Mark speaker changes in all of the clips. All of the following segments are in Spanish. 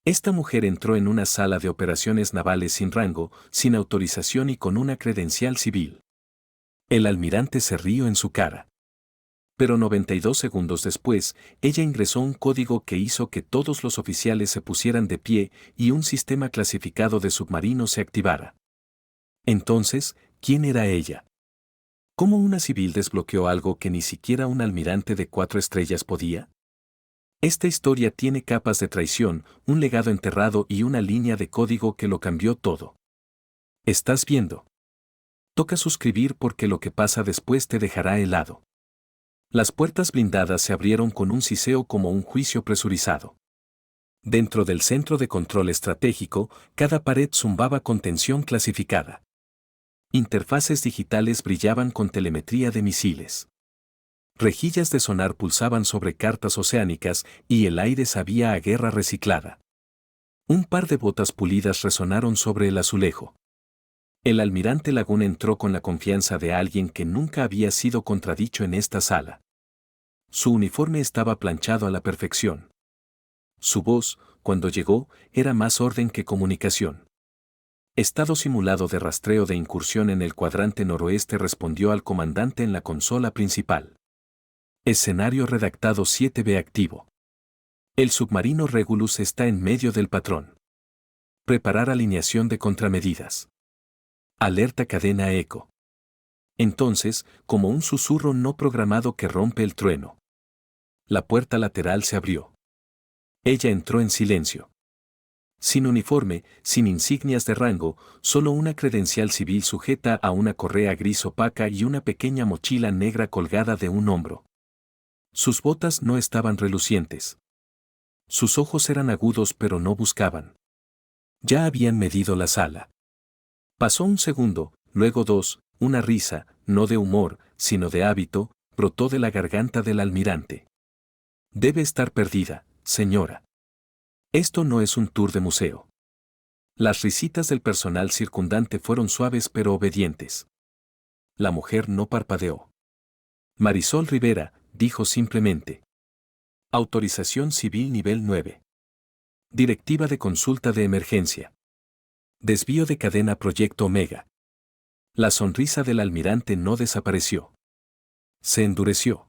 Speaker 1: Esta mujer entró en una sala de operaciones navales sin rango, sin autorización y con una credencial civil. El almirante se rió en su cara. Pero 92 segundos después, ella ingresó un código que hizo que todos los oficiales se pusieran de pie y un sistema clasificado de submarinos se activara. Entonces, ¿quién era ella? ¿Cómo una civil desbloqueó algo que ni siquiera un almirante de 4 estrellas podía? Esta historia tiene capas de traición, un legado enterrado y una línea de código que lo cambió todo. ¿Estás viendo? Toca suscribir porque lo que pasa después te dejará helado. Las puertas blindadas se abrieron con un siseo como un juicio presurizado. Dentro del centro de control estratégico, cada pared zumbaba con tensión clasificada. Interfaces digitales brillaban con telemetría de misiles. Rejillas de sonar pulsaban sobre cartas oceánicas y el aire sabía a guerra reciclada. Un par de botas pulidas resonaron sobre el azulejo. El almirante Laguna entró con la confianza de alguien que nunca había sido contradicho en esta sala. Su uniforme estaba planchado a la perfección. Su voz, cuando llegó, era más orden que comunicación. Estado simulado de rastreo de incursión en el cuadrante noroeste, respondió al comandante en la consola principal. Escenario redactado 7B activo. El submarino Regulus está en medio del patrón. Preparar alineación de contramedidas. Alerta cadena eco. Entonces, como un susurro no programado que rompe el trueno. La puerta lateral se abrió. Ella entró en silencio. Sin uniforme, sin insignias de rango, solo una credencial civil sujeta a una correa gris opaca y una pequeña mochila negra colgada de un hombro. Sus botas no estaban relucientes. Sus ojos eran agudos pero no buscaban. Ya habían medido la sala. Pasó un segundo, luego dos, una risa, no de humor, sino de hábito, brotó de la garganta del almirante. Debe estar perdida, señora. Esto no es un tour de museo. Las risitas del personal circundante fueron suaves pero obedientes. La mujer no parpadeó. Marisol Rivera, dijo simplemente. Autorización civil nivel 9. Directiva de consulta de emergencia. Desvío de cadena Proyecto Omega. La sonrisa del almirante no desapareció. Se endureció.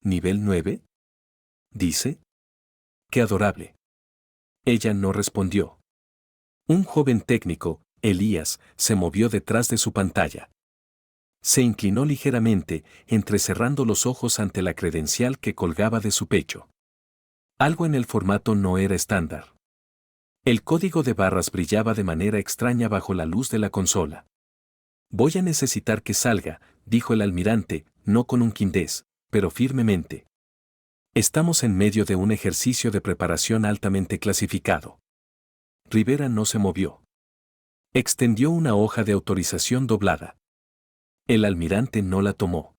Speaker 1: ¿Nivel 9? ¿Dice? ¡Qué adorable! Ella no respondió. Un joven técnico, Elías, se movió detrás de su pantalla. Se inclinó ligeramente, entrecerrando los ojos ante la credencial que colgaba de su pecho. Algo en el formato no era estándar. El código de barras brillaba de manera extraña bajo la luz de la consola. Voy a necesitar que salga, dijo el almirante, no con un quindés, pero firmemente. Estamos en medio de un ejercicio de preparación altamente clasificado. Rivera no se movió. Extendió una hoja de autorización doblada. El almirante no la tomó.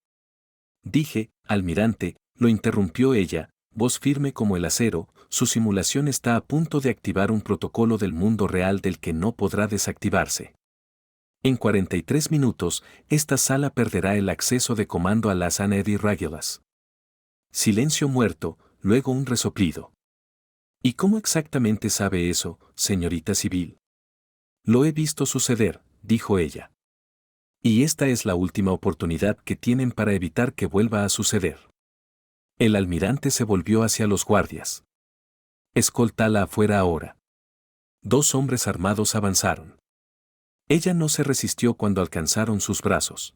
Speaker 1: Dije, almirante, lo interrumpió ella, voz firme como el acero, su simulación está a punto de activar un protocolo del mundo real del que no podrá desactivarse. En 43 minutos, esta sala perderá el acceso de comando a las Anedi Regulas. Silencio muerto, luego un resoplido. ¿Y cómo exactamente sabe eso, señorita civil? Lo he visto suceder, dijo ella. Y esta es la última oportunidad que tienen para evitar que vuelva a suceder. El almirante se volvió hacia los guardias. Escoltala afuera ahora. 2 hombres armados avanzaron. Ella no se resistió cuando alcanzaron sus brazos.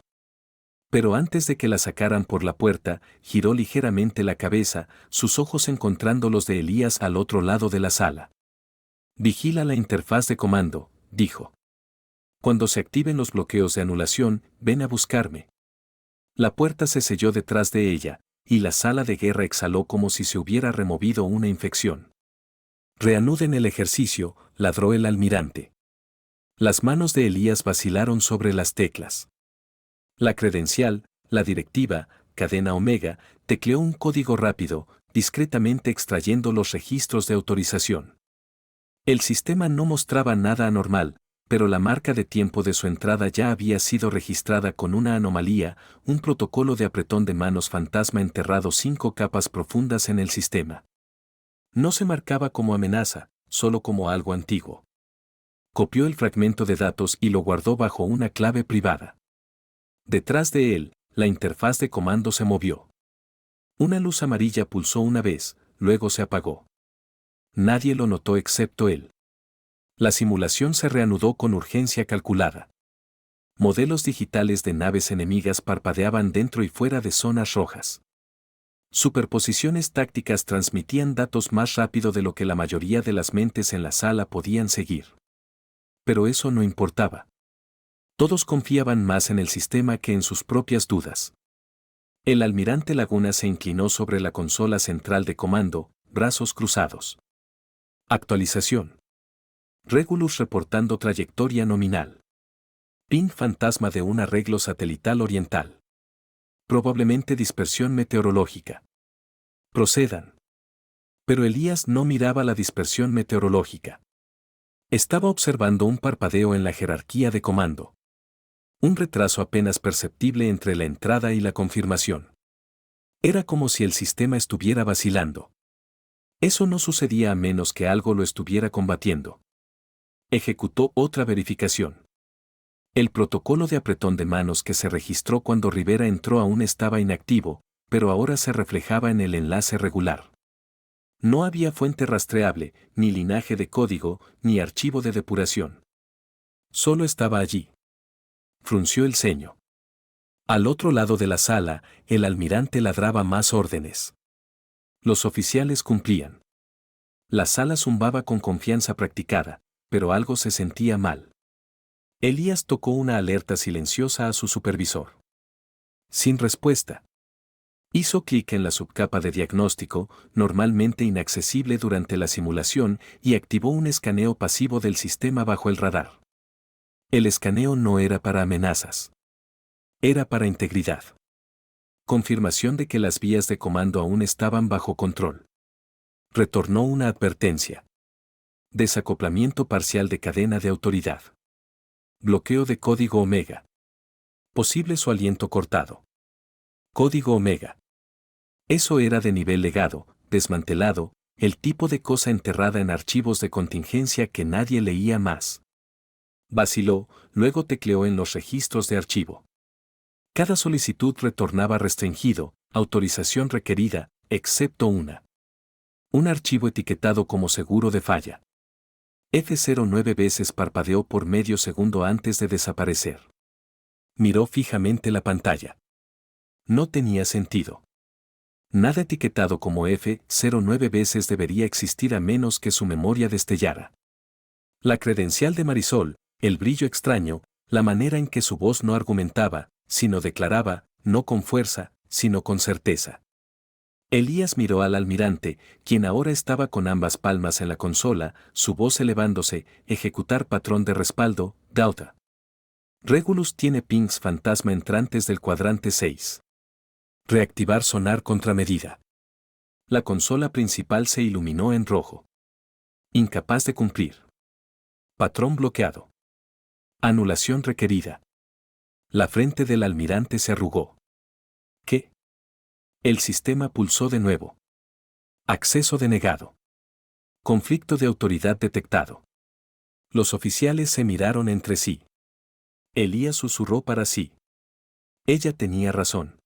Speaker 1: Pero antes de que la sacaran por la puerta, giró ligeramente la cabeza, sus ojos encontrando los de Elías al otro lado de la sala. Vigila la interfaz de comando, dijo. Cuando se activen los bloqueos de anulación, ven a buscarme. La puerta se selló detrás de ella, y la sala de guerra exhaló como si se hubiera removido una infección. Reanuden el ejercicio, ladró el almirante. Las manos de Elías vacilaron sobre las teclas. La credencial, la directiva, cadena Omega, tecleó un código rápido, discretamente extrayendo los registros de autorización. El sistema no mostraba nada anormal, pero la marca de tiempo de su entrada ya había sido registrada con una anomalía, un protocolo de apretón de manos fantasma enterrado 5 capas profundas en el sistema. No se marcaba como amenaza, solo como algo antiguo. Copió el fragmento de datos y lo guardó bajo una clave privada. Detrás de él, la interfaz de comando se movió. Una luz amarilla pulsó una vez, luego se apagó. Nadie lo notó excepto él. La simulación se reanudó con urgencia calculada. Modelos digitales de naves enemigas parpadeaban dentro y fuera de zonas rojas. Superposiciones tácticas transmitían datos más rápido de lo que la mayoría de las mentes en la sala podían seguir. Pero eso no importaba. Todos confiaban más en el sistema que en sus propias dudas. El almirante Laguna se inclinó sobre la consola central de comando, brazos cruzados. Actualización. Regulus reportando trayectoria nominal. Pin fantasma de un arreglo satelital oriental. Probablemente dispersión meteorológica. Procedan. Pero Elías no miraba la dispersión meteorológica. Estaba observando un parpadeo en la jerarquía de comando. Un retraso apenas perceptible entre la entrada y la confirmación. Era como si el sistema estuviera vacilando. Eso no sucedía a menos que algo lo estuviera combatiendo. Ejecutó otra verificación. El protocolo de apretón de manos que se registró cuando Rivera entró aún estaba inactivo, pero ahora se reflejaba en el enlace regular. No había fuente rastreable, ni linaje de código, ni archivo de depuración. Solo estaba allí. Frunció el ceño. Al otro lado de la sala, el almirante ladraba más órdenes. Los oficiales cumplían. La sala zumbaba con confianza practicada, pero algo se sentía mal. Elías tocó una alerta silenciosa a su supervisor. Sin respuesta. Hizo clic en la subcapa de diagnóstico, normalmente inaccesible durante la simulación, y activó un escaneo pasivo del sistema bajo el radar. El escaneo no era para amenazas. Era para integridad. Confirmación de que las vías de comando aún estaban bajo control. Retornó una advertencia. Desacoplamiento parcial de cadena de autoridad. Bloqueo de código Omega. Posible su aliento cortado. Código Omega. Eso era de nivel legado, desmantelado, el tipo de cosa enterrada en archivos de contingencia que nadie leía más. Vaciló, luego tecleó en los registros de archivo. Cada solicitud retornaba restringido, autorización requerida, excepto una. Un archivo etiquetado como seguro de falla. F09 veces parpadeó por medio segundo antes de desaparecer. Miró fijamente la pantalla. No tenía sentido. Nada etiquetado como F09 veces debería existir a menos que su memoria destellara. La credencial de Marisol, el brillo extraño, la manera en que su voz no argumentaba, sino declaraba, no con fuerza, sino con certeza. Elías miró al almirante, quien ahora estaba con ambas palmas en la consola, su voz elevándose, ejecutar patrón de respaldo, Dauta. Regulus tiene pings fantasma entrantes del cuadrante 6. Reactivar sonar contramedida. La consola principal se iluminó en rojo. Incapaz de cumplir. Patrón bloqueado. Anulación requerida. La frente del almirante se arrugó. ¿Qué? El sistema pulsó de nuevo. Acceso denegado. Conflicto de autoridad detectado. Los oficiales se miraron entre sí. Elías susurró para sí. Ella tenía razón.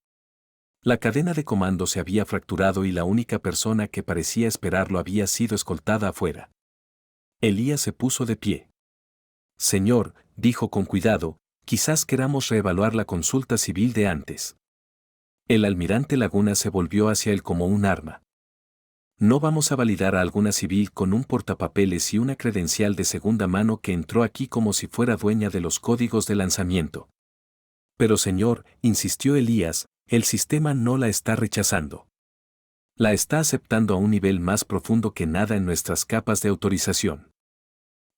Speaker 1: La cadena de comando se había fracturado y la única persona que parecía esperarlo había sido escoltada afuera. Elías se puso de pie. Señor, dijo con cuidado, quizás queramos reevaluar la consulta civil de antes. El almirante Laguna se volvió hacia él como un arma. No vamos a validar a alguna civil con un portapapeles y una credencial de segunda mano que entró aquí como si fuera dueña de los códigos de lanzamiento. Pero señor, insistió Elías, el sistema no la está rechazando. La está aceptando a un nivel más profundo que nada en nuestras capas de autorización.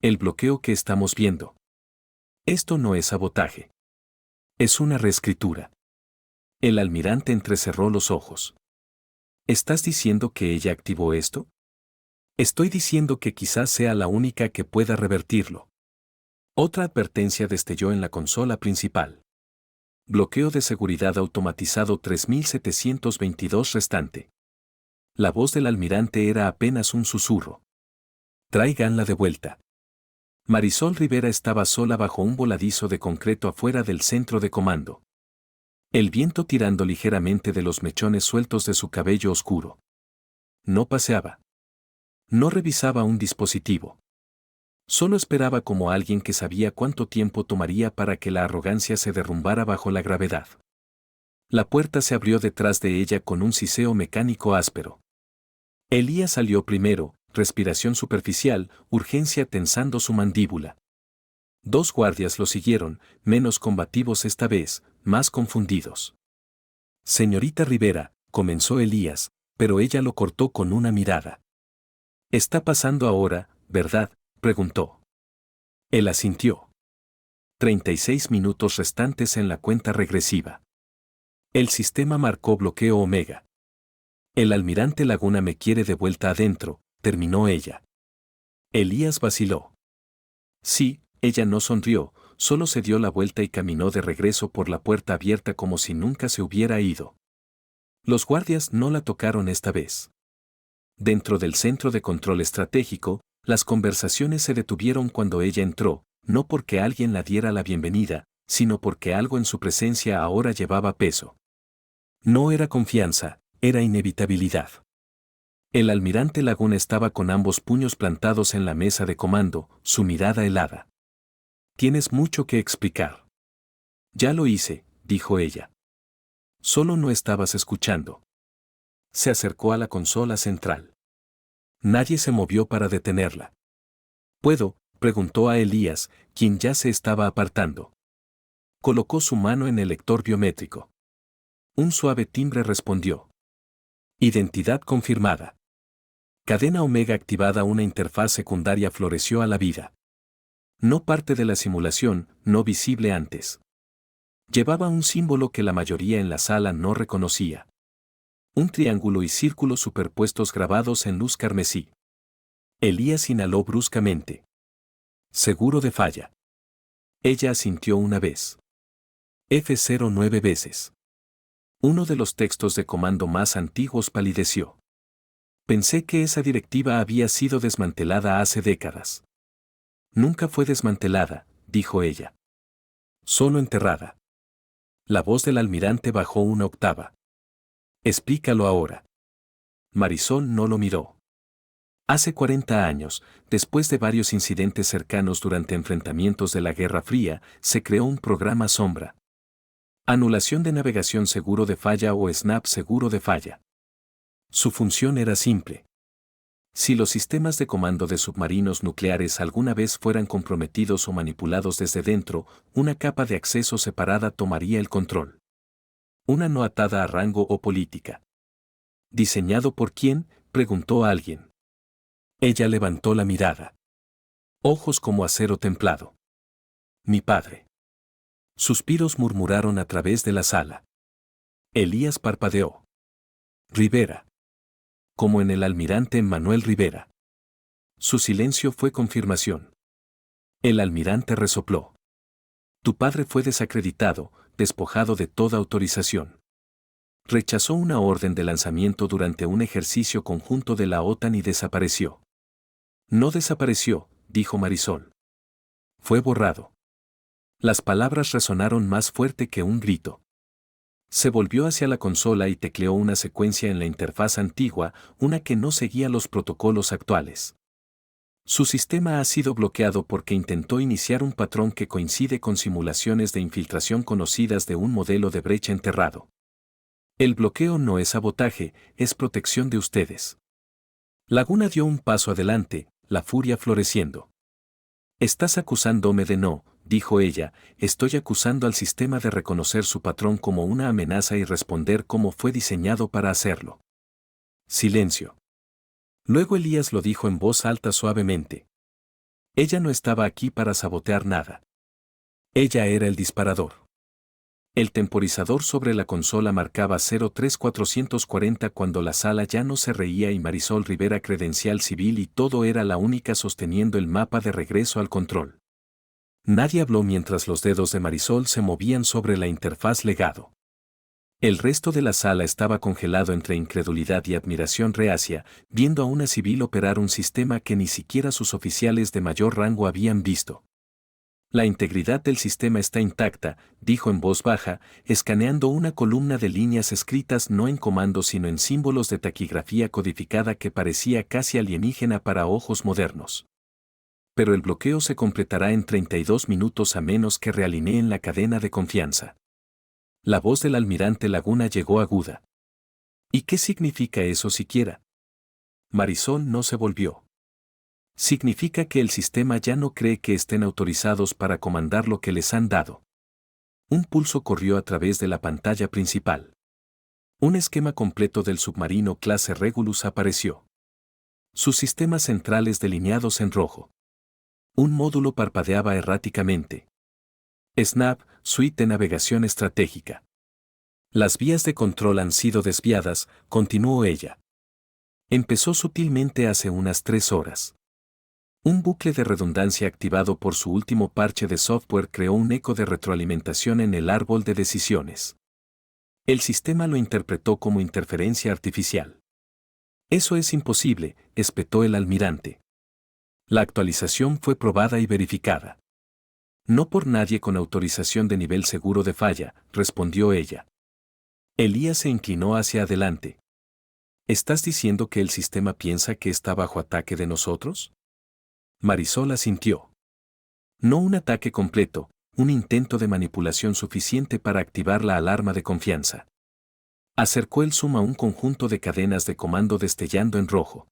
Speaker 1: El bloqueo que estamos viendo. Esto no es sabotaje. Es una reescritura. El almirante entrecerró los ojos. ¿Estás diciendo que ella activó esto? Estoy diciendo que quizás sea la única que pueda revertirlo. Otra advertencia destelló en la consola principal. Bloqueo de seguridad automatizado 3722 restante. La voz del almirante era apenas un susurro. Tráiganla de vuelta. Marisol Rivera estaba sola bajo un voladizo de concreto afuera del centro de comando. El viento tirando ligeramente de los mechones sueltos de su cabello oscuro. No paseaba. No revisaba un dispositivo. Solo esperaba como alguien que sabía cuánto tiempo tomaría para que la arrogancia se derrumbara bajo la gravedad. La puerta se abrió detrás de ella con un siseo mecánico áspero. Elías salió primero, respiración superficial, urgencia tensando su mandíbula. Dos guardias lo siguieron, menos combativos esta vez, más confundidos. Señorita Rivera, comenzó Elías, pero ella lo cortó con una mirada. «Está pasando ahora, ¿verdad?», preguntó. Él asintió. 36 minutos restantes en la cuenta regresiva. El sistema marcó bloqueo Omega. El almirante Laguna me quiere de vuelta adentro, terminó ella. Elías vaciló. Sí, ella no sonrió, solo se dio la vuelta y caminó de regreso por la puerta abierta como si nunca se hubiera ido. Los guardias no la tocaron esta vez. Dentro del centro de control estratégico, las conversaciones se detuvieron cuando ella entró, no porque alguien la diera la bienvenida, sino porque algo en su presencia ahora llevaba peso. No era confianza, era inevitabilidad. El almirante Laguna estaba con ambos puños plantados en la mesa de comando, su mirada helada. «Tienes mucho que explicar». «Ya lo hice», dijo ella. «Solo no estabas escuchando». Se acercó a la consola central. Nadie se movió para detenerla. «¿Puedo?», preguntó a Elías, quien ya se estaba apartando. Colocó su mano en el lector biométrico. Un suave timbre respondió. Identidad confirmada. Cadena Omega activada. Una interfaz secundaria floreció a la vida. No parte de la simulación, no visible antes. Llevaba un símbolo que la mayoría en la sala no reconocía. Un triángulo y círculo superpuestos grabados en luz carmesí. Elías inhaló bruscamente. Seguro de falla. Ella asintió una vez. F09 veces. Uno de los textos de comando más antiguos palideció. Pensé que esa directiva había sido desmantelada hace décadas. Nunca fue desmantelada, dijo ella. Solo enterrada. La voz del almirante bajó una octava. Explícalo ahora. Marisol no lo miró. Hace 40 años, después de varios incidentes cercanos durante enfrentamientos de la Guerra Fría, se creó un programa sombra. Anulación de navegación seguro de falla o SNAP seguro de falla. Su función era simple. Si los sistemas de comando de submarinos nucleares alguna vez fueran comprometidos o manipulados desde dentro, una capa de acceso separada tomaría el control. Una no atada a rango o política. ¿Diseñado por quién?, preguntó a alguien. Ella levantó la mirada. Ojos como acero templado. Mi padre. Suspiros murmuraron a través de la sala. Elías parpadeó. Rivera. Como en el almirante Manuel Rivera. Su silencio fue confirmación. El almirante resopló. Tu padre fue desacreditado, despojado de toda autorización. Rechazó una orden de lanzamiento durante un ejercicio conjunto de la OTAN y desapareció. No desapareció, dijo Marisol. Fue borrado. Las palabras resonaron más fuerte que un grito. Se volvió hacia la consola y tecleó una secuencia en la interfaz antigua, una que no seguía los protocolos actuales. Su sistema ha sido bloqueado porque intentó iniciar un patrón que coincide con simulaciones de infiltración conocidas de un modelo de brecha enterrado. El bloqueo no es sabotaje, es protección de ustedes. Laguna dio un paso adelante, la furia floreciendo. Estás acusándome de no, dijo ella, estoy acusando al sistema de reconocer su patrón como una amenaza y responder como fue diseñado para hacerlo. Silencio. Luego Elías lo dijo en voz alta suavemente. Ella no estaba aquí para sabotear nada. Ella era el disparador. El temporizador sobre la consola marcaba 03440 cuando la sala ya no se reía y Marisol Rivera credencial civil y todo era la única sosteniendo el mapa de regreso al control. Nadie habló mientras los dedos de Marisol se movían sobre la interfaz legado. El resto de la sala estaba congelado entre incredulidad y admiración reacia, viendo a una civil operar un sistema que ni siquiera sus oficiales de mayor rango habían visto. La integridad del sistema está intacta, dijo en voz baja, escaneando una columna de líneas escritas no en comandos sino en símbolos de taquigrafía codificada que parecía casi alienígena para ojos modernos. Pero el bloqueo se completará en 32 minutos a menos que realineen la cadena de confianza. La voz del almirante Laguna llegó aguda. ¿Y qué significa eso siquiera? Marisol no se volvió. Significa que el sistema ya no cree que estén autorizados para comandar lo que les han dado. Un pulso corrió a través de la pantalla principal. Un esquema completo del submarino clase Regulus apareció. Sus sistemas centrales delineados en rojo. Un módulo parpadeaba erráticamente. Snap, suite de navegación estratégica. Las vías de control han sido desviadas, continuó ella. Empezó sutilmente hace unas 3 horas. Un bucle de redundancia activado por su último parche de software creó un eco de retroalimentación en el árbol de decisiones. El sistema lo interpretó como interferencia artificial. Eso es imposible, espetó el almirante. La actualización fue probada y verificada. No por nadie con autorización de nivel seguro de falla, respondió ella. Elías se inclinó hacia adelante. ¿Estás diciendo que el sistema piensa que está bajo ataque de nosotros? Marisol asintió. No un ataque completo, un intento de manipulación suficiente para activar la alarma de confianza. Acercó el zoom a un conjunto de cadenas de comando destellando en rojo.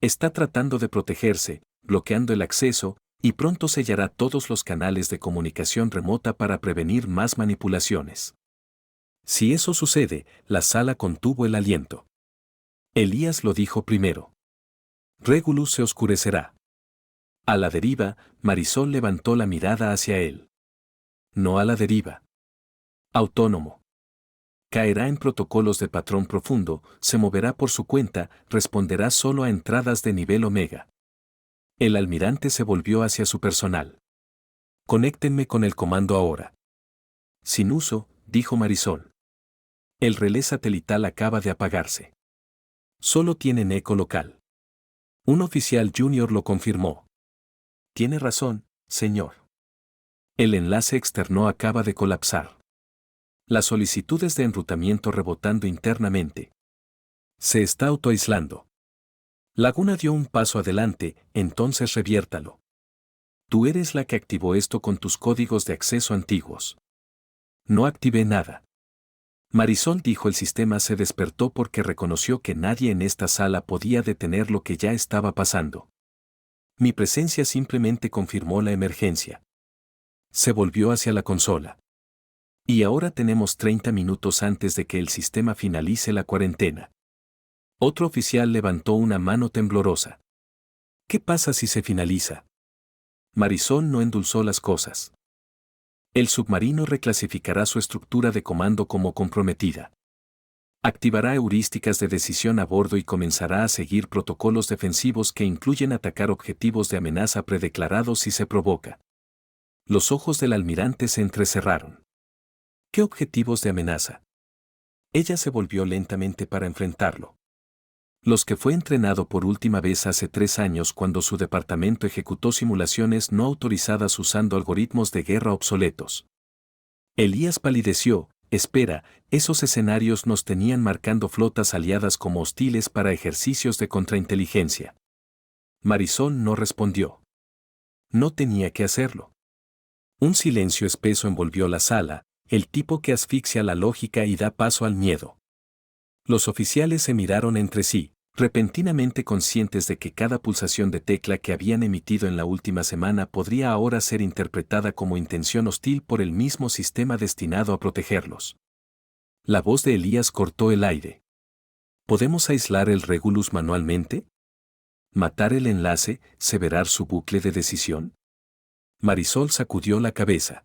Speaker 1: Está tratando de protegerse, bloqueando el acceso, y pronto sellará todos los canales de comunicación remota para prevenir más manipulaciones. Si eso sucede, la sala contuvo el aliento. Elías lo dijo primero. Regulus se oscurecerá. A la deriva, Marisol levantó la mirada hacia él. No a la deriva. Autónomo. Caerá en protocolos de patrón profundo, se moverá por su cuenta, responderá solo a entradas de nivel omega. El almirante se volvió hacia su personal. Conéctenme con el comando ahora. Sin uso, dijo Marisol. El relé satelital acaba de apagarse. Solo tienen eco local. Un oficial junior lo confirmó. Tiene razón, señor. El enlace externo acaba de colapsar. Las solicitudes de enrutamiento rebotando internamente. Se está autoaislando. Laguna dio un paso adelante, entonces reviértalo. Tú eres la que activó esto con tus códigos de acceso antiguos. No activé nada. Marisol dijo el sistema se despertó porque reconoció que nadie en esta sala podía detener lo que ya estaba pasando. Mi presencia simplemente confirmó la emergencia. Se volvió hacia la consola. Y ahora tenemos 30 minutos antes de que el sistema finalice la cuarentena. Otro oficial levantó una mano temblorosa. ¿Qué pasa si se finaliza? Marisol no endulzó las cosas. El submarino reclasificará su estructura de comando como comprometida. Activará heurísticas de decisión a bordo y comenzará a seguir protocolos defensivos que incluyen atacar objetivos de amenaza predeclarados si se provoca. Los ojos del almirante se entrecerraron. ¿Qué objetivos de amenaza? Ella se volvió lentamente para enfrentarlo. Los que fue entrenado por última vez hace 3 años cuando su departamento ejecutó simulaciones no autorizadas usando algoritmos de guerra obsoletos. Elías palideció. Espera, esos escenarios nos tenían marcando flotas aliadas como hostiles para ejercicios de contrainteligencia. Marisol no respondió. No tenía que hacerlo. Un silencio espeso envolvió la sala, el tipo que asfixia la lógica y da paso al miedo. Los oficiales se miraron entre sí, repentinamente conscientes de que cada pulsación de tecla que habían emitido en la última semana podría ahora ser interpretada como intención hostil por el mismo sistema destinado a protegerlos. La voz de Elías cortó el aire. ¿Podemos aislar el Regulus manualmente? ¿Matar el enlace, severar su bucle de decisión? Marisol sacudió la cabeza.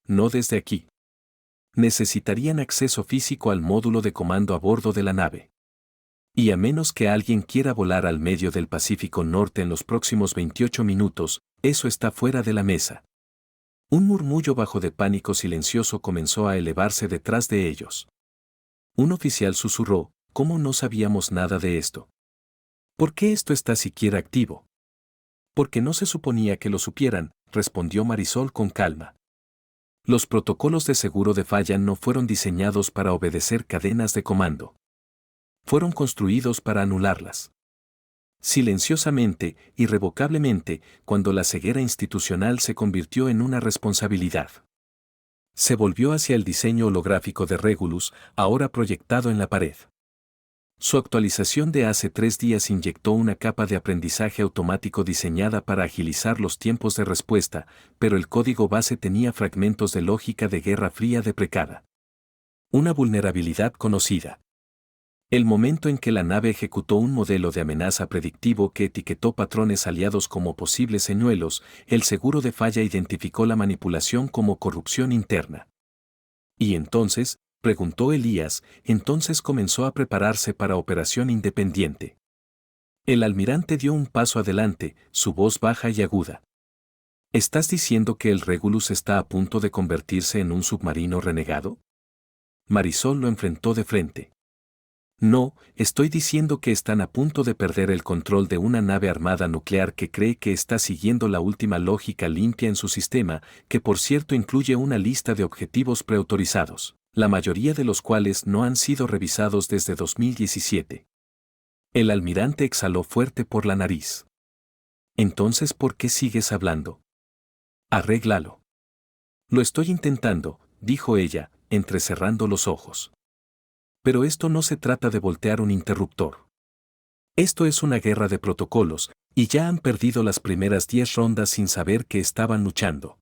Speaker 1: No desde aquí. Necesitarían acceso físico al módulo de comando a bordo de la nave. Y a menos que alguien quiera volar al medio del Pacífico Norte en los próximos 28 minutos, eso está fuera de la mesa. Un murmullo bajo de pánico silencioso comenzó a elevarse detrás de ellos. Un oficial susurró: ¿cómo no sabíamos nada de esto? ¿Por qué esto está siquiera activo? Porque no se suponía que lo supieran, respondió Marisol con calma. Los protocolos de seguro de falla no fueron diseñados para obedecer cadenas de comando. Fueron construidos para anularlas. Silenciosamente, irrevocablemente, cuando la ceguera institucional se convirtió en una responsabilidad. Se volvió hacia el diseño holográfico de Regulus, ahora proyectado en la pared. Su actualización de hace 3 días inyectó una capa de aprendizaje automático diseñada para agilizar los tiempos de respuesta, pero el código base tenía fragmentos de lógica de Guerra Fría deprecada. Una vulnerabilidad conocida. El momento en que la nave ejecutó un modelo de amenaza predictivo que etiquetó patrones aliados como posibles señuelos, el seguro de falla identificó la manipulación como corrupción interna. ¿Y entonces?, preguntó Elías, entonces comenzó a prepararse para operación independiente. El almirante dio un paso adelante, su voz baja y aguda. ¿Estás diciendo que el Regulus está a punto de convertirse en un submarino renegado? Marisol lo enfrentó de frente. No, estoy diciendo que están a punto de perder el control de una nave armada nuclear que cree que está siguiendo la última lógica limpia en su sistema, que por cierto incluye una lista de objetivos preautorizados, la mayoría de los cuales no han sido revisados desde 2017. El almirante exhaló fuerte por la nariz. Entonces, ¿por qué sigues hablando? Arréglalo. Lo estoy intentando, dijo ella, entrecerrando los ojos. Pero esto no se trata de voltear un interruptor. Esto es una guerra de protocolos, y ya han perdido las primeras 10 rondas sin saber que estaban luchando.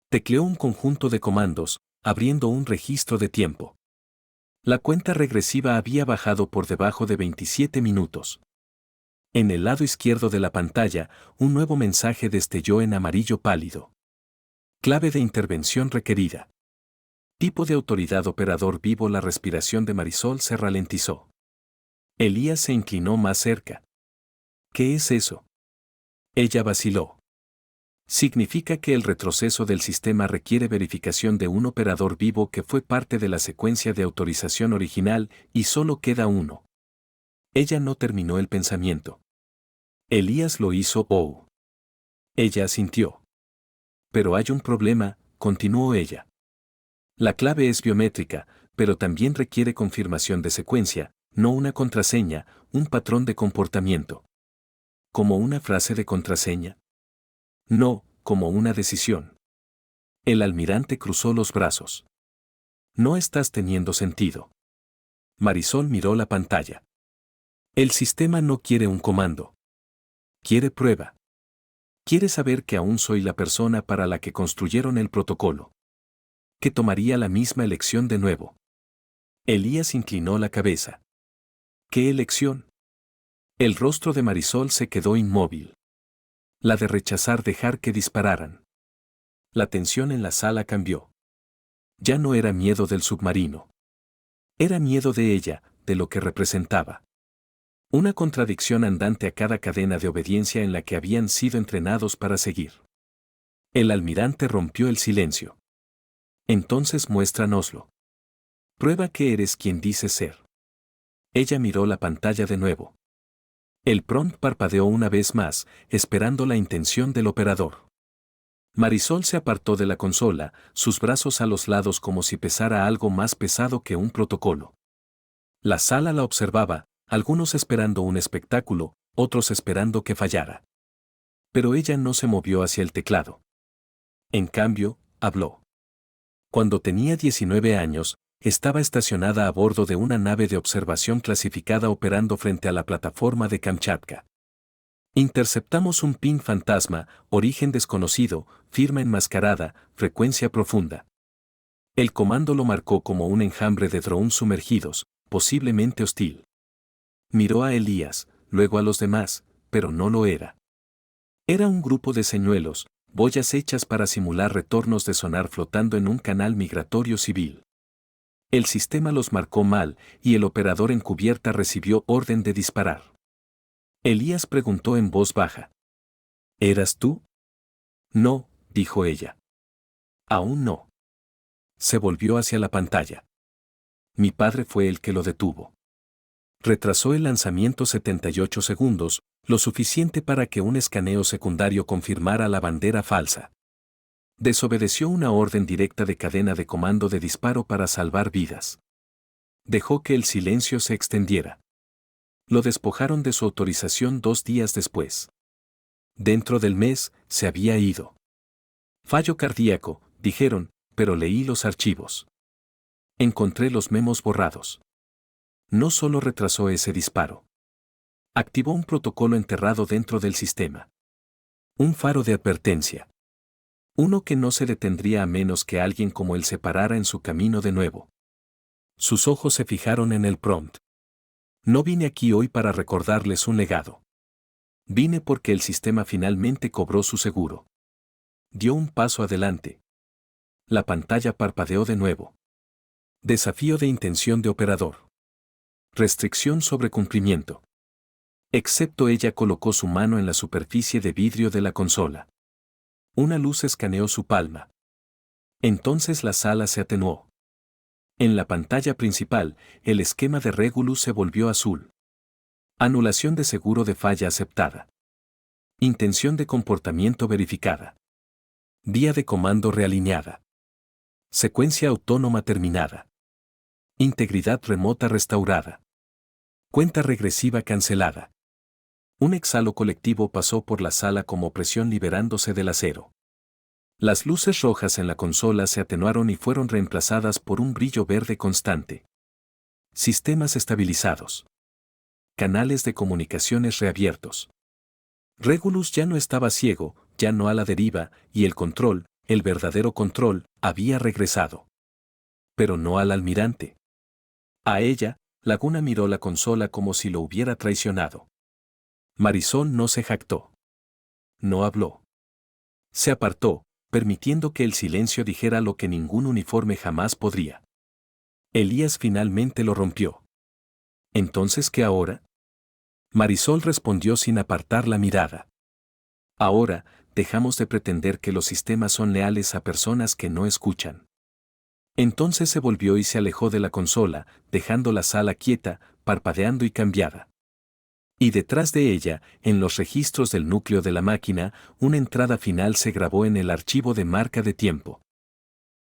Speaker 1: Tecleó un conjunto de comandos, abriendo un registro de tiempo. La cuenta regresiva había bajado por debajo de 27 minutos. En el lado izquierdo de la pantalla, un nuevo mensaje destelló en amarillo pálido. Clave de intervención requerida. Tipo de autoridad operador vivo. La respiración de Marisol se ralentizó. Elías se inclinó más cerca. ¿Qué es eso? Ella vaciló. Significa que el retroceso del sistema requiere verificación de un operador vivo que fue parte de la secuencia de autorización original y solo queda uno. Ella no terminó el pensamiento. Elías lo hizo. Oh. Ella asintió. Pero hay un problema, continuó ella. La clave es biométrica, pero también requiere confirmación de secuencia, no una contraseña, un patrón de comportamiento. ¿Como una frase de contraseña? No, como una decisión. El almirante cruzó los brazos. No estás teniendo sentido. Marisol miró la pantalla. El sistema no quiere un comando. Quiere prueba. Quiere saber que aún soy la persona para la que construyeron el protocolo. Que tomaría la misma elección de nuevo. Elías inclinó la cabeza. ¿Qué elección? El rostro de Marisol se quedó inmóvil. La de rechazar dejar que dispararan. La tensión en la sala cambió. Ya no era miedo del submarino. Era miedo de ella, de lo que representaba. Una contradicción andante a cada cadena de obediencia en la que habían sido entrenados para seguir. El almirante rompió el silencio. Entonces muéstranoslo. Prueba que eres quien dices ser. Ella miró la pantalla de nuevo. El prompt parpadeó una vez más, esperando la intención del operador. Marisol se apartó de la consola, sus brazos a los lados como si pesara algo más pesado que un protocolo. La sala la observaba, algunos esperando un espectáculo, otros esperando que fallara. Pero ella no se movió hacia el teclado. En cambio, habló. Cuando tenía 19 años, estaba estacionada a bordo de una nave de observación clasificada operando frente a la plataforma de Kamchatka. Interceptamos un ping fantasma, origen desconocido, firma enmascarada, frecuencia profunda. El comando lo marcó como un enjambre de drones sumergidos, posiblemente hostil. Miró a Elías, luego a los demás, pero no lo era. Era un grupo de señuelos, boyas hechas para simular retornos de sonar flotando en un canal migratorio civil. El sistema los marcó mal, y el operador en cubierta recibió orden de disparar. Elías preguntó en voz baja. ¿Eras tú? No, dijo ella. Aún no. Se volvió hacia la pantalla. Mi padre fue el que lo detuvo. Retrasó el lanzamiento 78 segundos, lo suficiente para que un escaneo secundario confirmara la bandera falsa. Desobedeció una orden directa de cadena de comando de disparo para salvar vidas. Dejó que el silencio se extendiera. Lo despojaron de su autorización 2 días después. Dentro del mes, se había ido. Fallo cardíaco, dijeron, pero leí los archivos. Encontré los memos borrados. No solo retrasó ese disparo. Activó un protocolo enterrado dentro del sistema. Un faro de advertencia. Uno que no se detendría a menos que alguien como él se parara en su camino de nuevo. Sus ojos se fijaron en el prompt. No vine aquí hoy para recordarles un legado. Vine porque el sistema finalmente cobró su seguro. Dio un paso adelante. La pantalla parpadeó de nuevo. Desafío de intención de operador. Restricción sobre cumplimiento. Excepto ella colocó su mano en la superficie de vidrio de la consola. Una luz escaneó su palma. Entonces la sala se atenuó. En la pantalla principal, el esquema de Regulus se volvió azul. Anulación de seguro de falla aceptada. Intención de comportamiento verificada. Vía de comando realineada. Secuencia autónoma terminada. Integridad remota restaurada. Cuenta regresiva cancelada. Un exhalo colectivo pasó por la sala como presión liberándose del acero. Las luces rojas en la consola se atenuaron y fueron reemplazadas por un brillo verde constante. Sistemas estabilizados. Canales de comunicaciones reabiertos. Regulus ya no estaba ciego, ya no a la deriva, y el control, el verdadero control, había regresado. Pero no al almirante. A ella, Laguna miró la consola como si lo hubiera traicionado. Marisol no se jactó. No habló. Se apartó, permitiendo que el silencio dijera lo que ningún uniforme jamás podría. Elías finalmente lo rompió. ¿Entonces qué ahora? Marisol respondió sin apartar la mirada. Ahora, dejamos de pretender que los sistemas son leales a personas que no escuchan. Entonces se volvió y se alejó de la consola, dejando la sala quieta, parpadeando y cambiada. Y detrás de ella, en los registros del núcleo de la máquina, una entrada final se grabó en el archivo de marca de tiempo.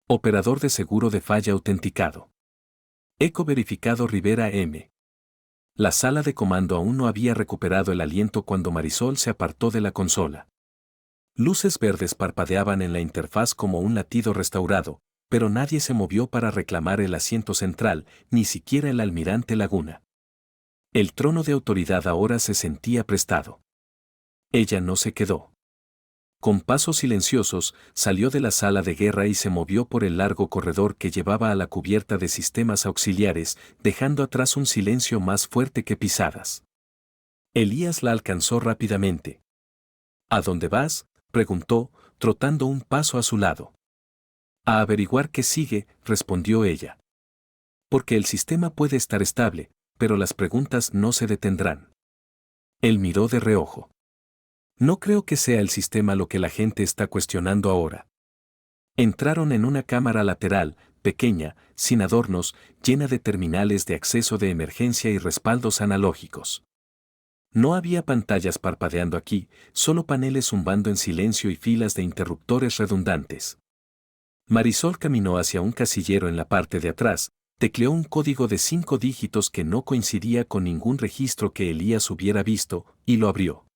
Speaker 1: Operador de seguro de falla autenticado. Eco verificado Rivera M. La sala de comando aún no había recuperado el aliento cuando Marisol se apartó de la consola. Luces verdes parpadeaban en la interfaz como un latido restaurado, pero nadie se movió para reclamar el asiento central, ni siquiera el almirante Laguna. El trono de autoridad ahora se sentía prestado. Ella no se quedó. Con pasos silenciosos, salió de la sala de guerra y se movió por el largo corredor que llevaba a la cubierta de sistemas auxiliares, dejando atrás un silencio más fuerte que pisadas. Elías la alcanzó rápidamente. ¿A dónde vas?, preguntó, trotando un paso a su lado. A averiguar qué sigue, respondió ella. Porque el sistema puede estar estable, pero las preguntas no se detendrán. Él miró de reojo. No creo que sea el sistema lo que la gente está cuestionando ahora. Entraron en una cámara lateral, pequeña, sin adornos, llena de terminales de acceso de emergencia y respaldos analógicos. No había pantallas parpadeando aquí, solo paneles zumbando en silencio y filas de interruptores redundantes. Marisol caminó hacia un casillero en la parte de atrás, tecleó un código de 5 dígitos que no coincidía con ningún registro que Elías hubiera visto, y lo abrió.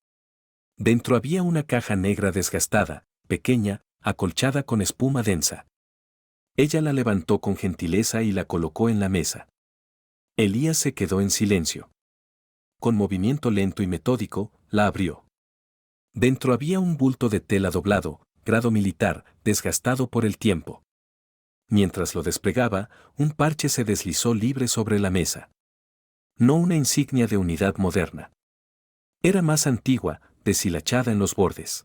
Speaker 1: Dentro había una caja negra desgastada, pequeña, acolchada con espuma densa. Ella la levantó con gentileza y la colocó en la mesa. Elías se quedó en silencio. Con movimiento lento y metódico, la abrió. Dentro había un bulto de tela doblado, grado militar, desgastado por el tiempo. Mientras lo desplegaba, un parche se deslizó libre sobre la mesa. No una insignia de unidad moderna. Era más antigua, deshilachada en los bordes.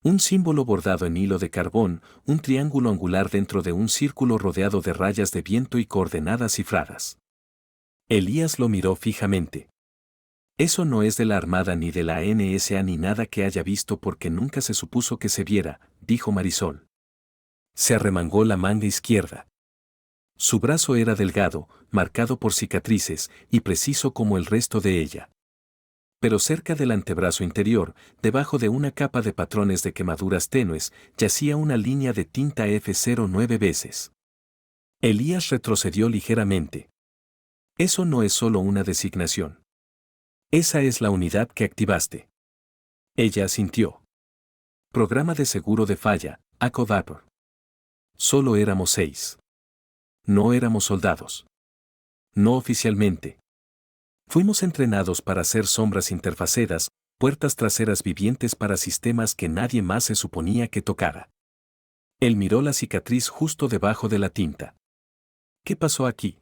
Speaker 1: Un símbolo bordado en hilo de carbón, un triángulo angular dentro de un círculo rodeado de rayas de viento y coordenadas cifradas. Elías lo miró fijamente. Eso no es de la Armada ni de la NSA ni nada que haya visto porque nunca se supuso que se viera, dijo Marisol. Se arremangó la manga izquierda. Su brazo era delgado, marcado por cicatrices, y preciso como el resto de ella. Pero cerca del antebrazo interior, debajo de una capa de patrones de quemaduras tenues, yacía una línea de tinta F09 veces. Elías retrocedió ligeramente. Eso no es solo una designación. Esa es la unidad que activaste. Ella asintió. Programa de seguro de falla, Echo Vapor. Solo éramos 6. No éramos soldados. No oficialmente. Fuimos entrenados para ser sombras interfacedas, puertas traseras vivientes para sistemas que nadie más se suponía que tocara. Él miró la cicatriz justo debajo de la tinta. ¿Qué pasó aquí?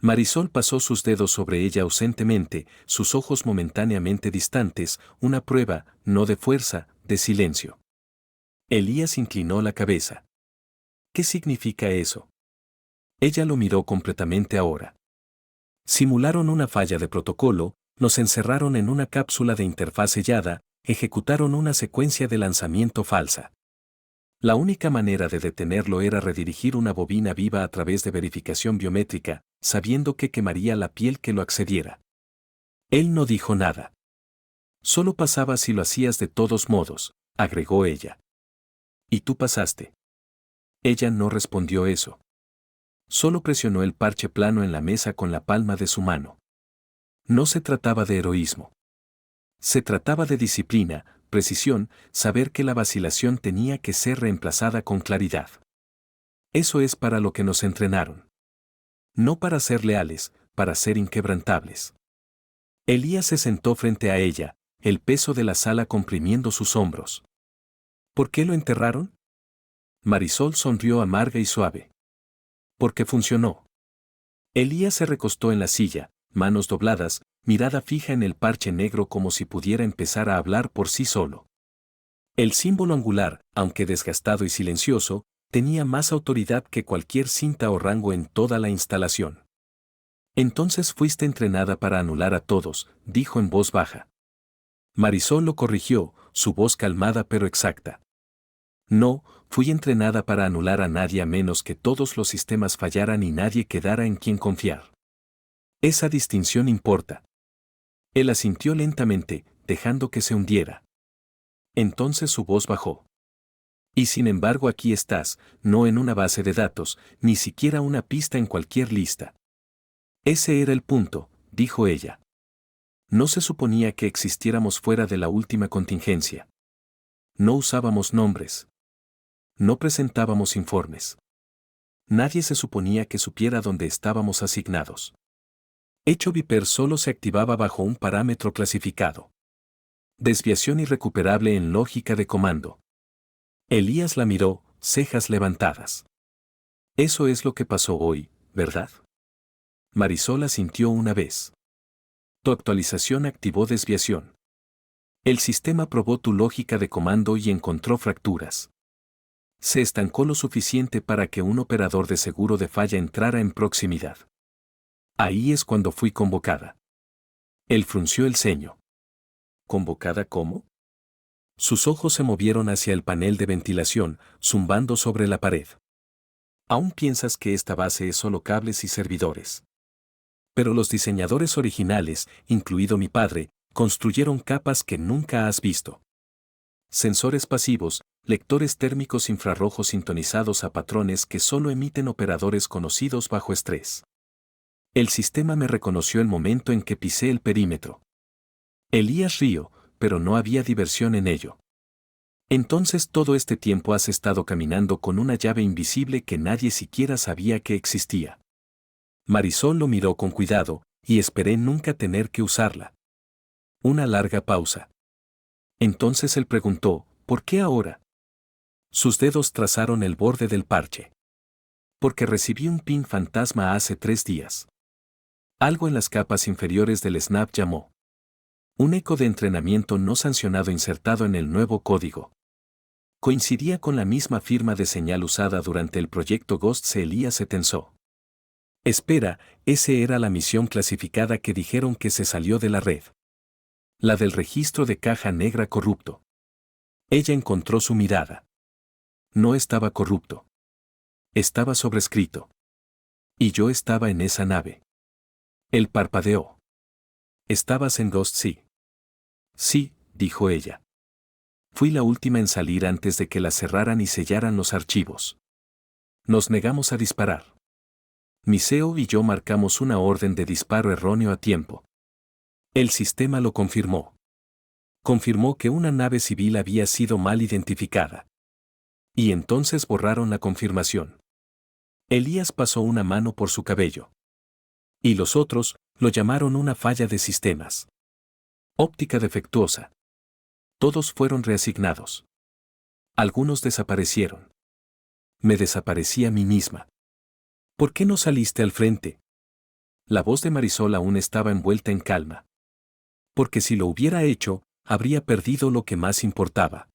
Speaker 1: Marisol pasó sus dedos sobre ella ausentemente, sus ojos momentáneamente distantes, una prueba, no de fuerza, de silencio. Elías inclinó la cabeza. ¿Qué significa eso? Ella lo miró completamente ahora. Simularon una falla de protocolo, nos encerraron en una cápsula de interfaz sellada, ejecutaron una secuencia de lanzamiento falsa. La única manera de detenerlo era redirigir una bobina viva a través de verificación biométrica, sabiendo que quemaría la piel que lo accediera. Él no dijo nada. Solo pasaba si lo hacías de todos modos, agregó ella. ¿Y tú pasaste? Ella no respondió eso. Solo presionó el parche plano en la mesa con la palma de su mano. No se trataba de heroísmo. Se trataba de disciplina, precisión, saber que la vacilación tenía que ser reemplazada con claridad. Eso es para lo que nos entrenaron. No para ser leales, para ser inquebrantables. Elías se sentó frente a ella, el peso de la sala comprimiendo sus hombros. ¿Por qué lo enterraron? Marisol sonrió amarga y suave. Porque funcionó. Elías se recostó en la silla, manos dobladas, mirada fija en el parche negro como si pudiera empezar a hablar por sí solo. El símbolo angular, aunque desgastado y silencioso, tenía más autoridad que cualquier cinta o rango en toda la instalación. Entonces fuiste entrenada para anular a todos, dijo en voz baja. Marisol lo corrigió, su voz calmada pero exacta. No, fui entrenada para anular a nadie a menos que todos los sistemas fallaran y nadie quedara en quien confiar. Esa distinción importa. Él asintió lentamente, dejando que se hundiera. Entonces su voz bajó. Y sin embargo aquí estás, no en una base de datos, ni siquiera una pista en cualquier lista. Ese era el punto, dijo ella. No se suponía que existiéramos fuera de la última contingencia. No usábamos nombres. No presentábamos informes. Nadie se suponía que supiera dónde estábamos asignados. Hecho Viper solo se activaba bajo un parámetro clasificado. Desviación irrecuperable en lógica de comando. Elías la miró, cejas levantadas. Eso es lo que pasó hoy, ¿verdad? Marisol asintió una vez. Tu actualización activó desviación. El sistema probó tu lógica de comando y encontró fracturas. Se estancó lo suficiente para que un operador de seguro de falla entrara en proximidad. Ahí es cuando fui convocada. Él frunció el ceño. ¿Convocada cómo? Sus ojos se movieron hacia el panel de ventilación, zumbando sobre la pared. Aún piensas que esta base es solo cables y servidores. Pero los diseñadores originales, incluido mi padre, construyeron capas que nunca has visto. Sensores pasivos, lectores térmicos infrarrojos sintonizados a patrones que solo emiten operadores conocidos bajo estrés. El sistema me reconoció el momento en que pisé el perímetro. Elías rió, pero no había diversión en ello. Entonces todo este tiempo has estado caminando con una llave invisible que nadie siquiera sabía que existía. Marisol lo miró con cuidado, y esperé nunca tener que usarla. Una larga pausa. Entonces él preguntó, ¿por qué ahora? Sus dedos trazaron el borde del parche. Porque recibí un pin fantasma hace 3 días. Algo en las capas inferiores del snap llamó. Un eco de entrenamiento no sancionado insertado en el nuevo código. Coincidía con la misma firma de señal usada durante el proyecto Ghost. Elías se tensó. Espera, ese era la misión clasificada que dijeron que se salió de la red. La del registro de caja negra corrupto. Ella encontró su mirada. No estaba corrupto. Estaba sobrescrito. Y yo estaba en esa nave. Él parpadeó. ¿Estabas en Ghost Sea? Sí, dijo ella. Fui la última en salir antes de que la cerraran y sellaran los archivos. Nos negamos a disparar. Miseo y yo marcamos una orden de disparo erróneo a tiempo. El sistema lo confirmó. Confirmó que una nave civil había sido mal identificada. Y entonces borraron la confirmación. Elías pasó una mano por su cabello. Y los otros lo llamaron una falla de sistemas. Óptica defectuosa. Todos fueron reasignados. Algunos desaparecieron. Me desaparecí a mí misma. ¿Por qué no saliste al frente? La voz de Marisol aún estaba envuelta en calma. Porque si lo hubiera hecho, habría perdido lo que más importaba.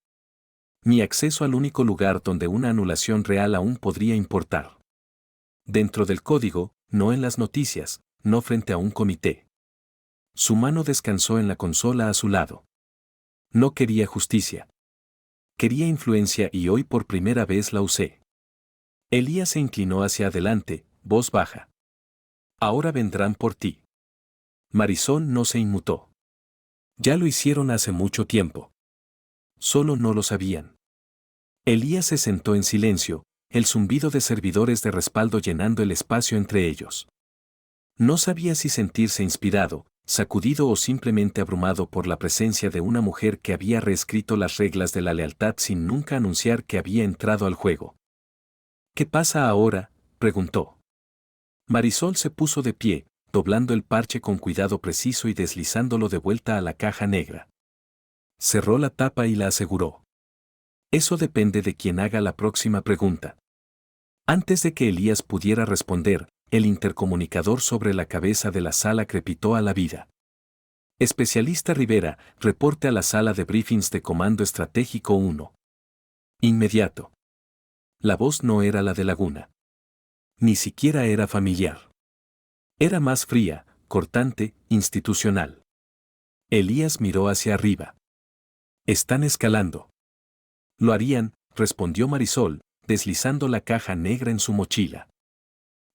Speaker 1: Mi acceso al único lugar donde una anulación real aún podría importar. Dentro del código, no en las noticias, no frente a un comité. Su mano descansó en la consola a su lado. No quería justicia. Quería influencia y hoy por primera vez la usé. Elías se inclinó hacia adelante, voz baja. Ahora vendrán por ti. Marisol no se inmutó. Ya lo hicieron hace mucho tiempo. Solo no lo sabían. Elías se sentó en silencio, el zumbido de servidores de respaldo llenando el espacio entre ellos. No sabía si sentirse inspirado, sacudido o simplemente abrumado por la presencia de una mujer que había reescrito las reglas de la lealtad sin nunca anunciar que había entrado al juego. ¿Qué pasa ahora?, preguntó. Marisol se puso de pie, doblando el parche con cuidado preciso y deslizándolo de vuelta a la caja negra. Cerró la tapa y la aseguró. Eso depende de quien haga la próxima pregunta. Antes de que Elías pudiera responder, el intercomunicador sobre la cabeza de la sala crepitó a la vida. Especialista Rivera, reporte a la sala de briefings de Comando Estratégico 1. Inmediato. La voz no era la de Laguna. Ni siquiera era familiar. Era más fría, cortante, institucional. Elías miró hacia arriba. Están escalando. Lo harían, respondió Marisol, deslizando la caja negra en su mochila.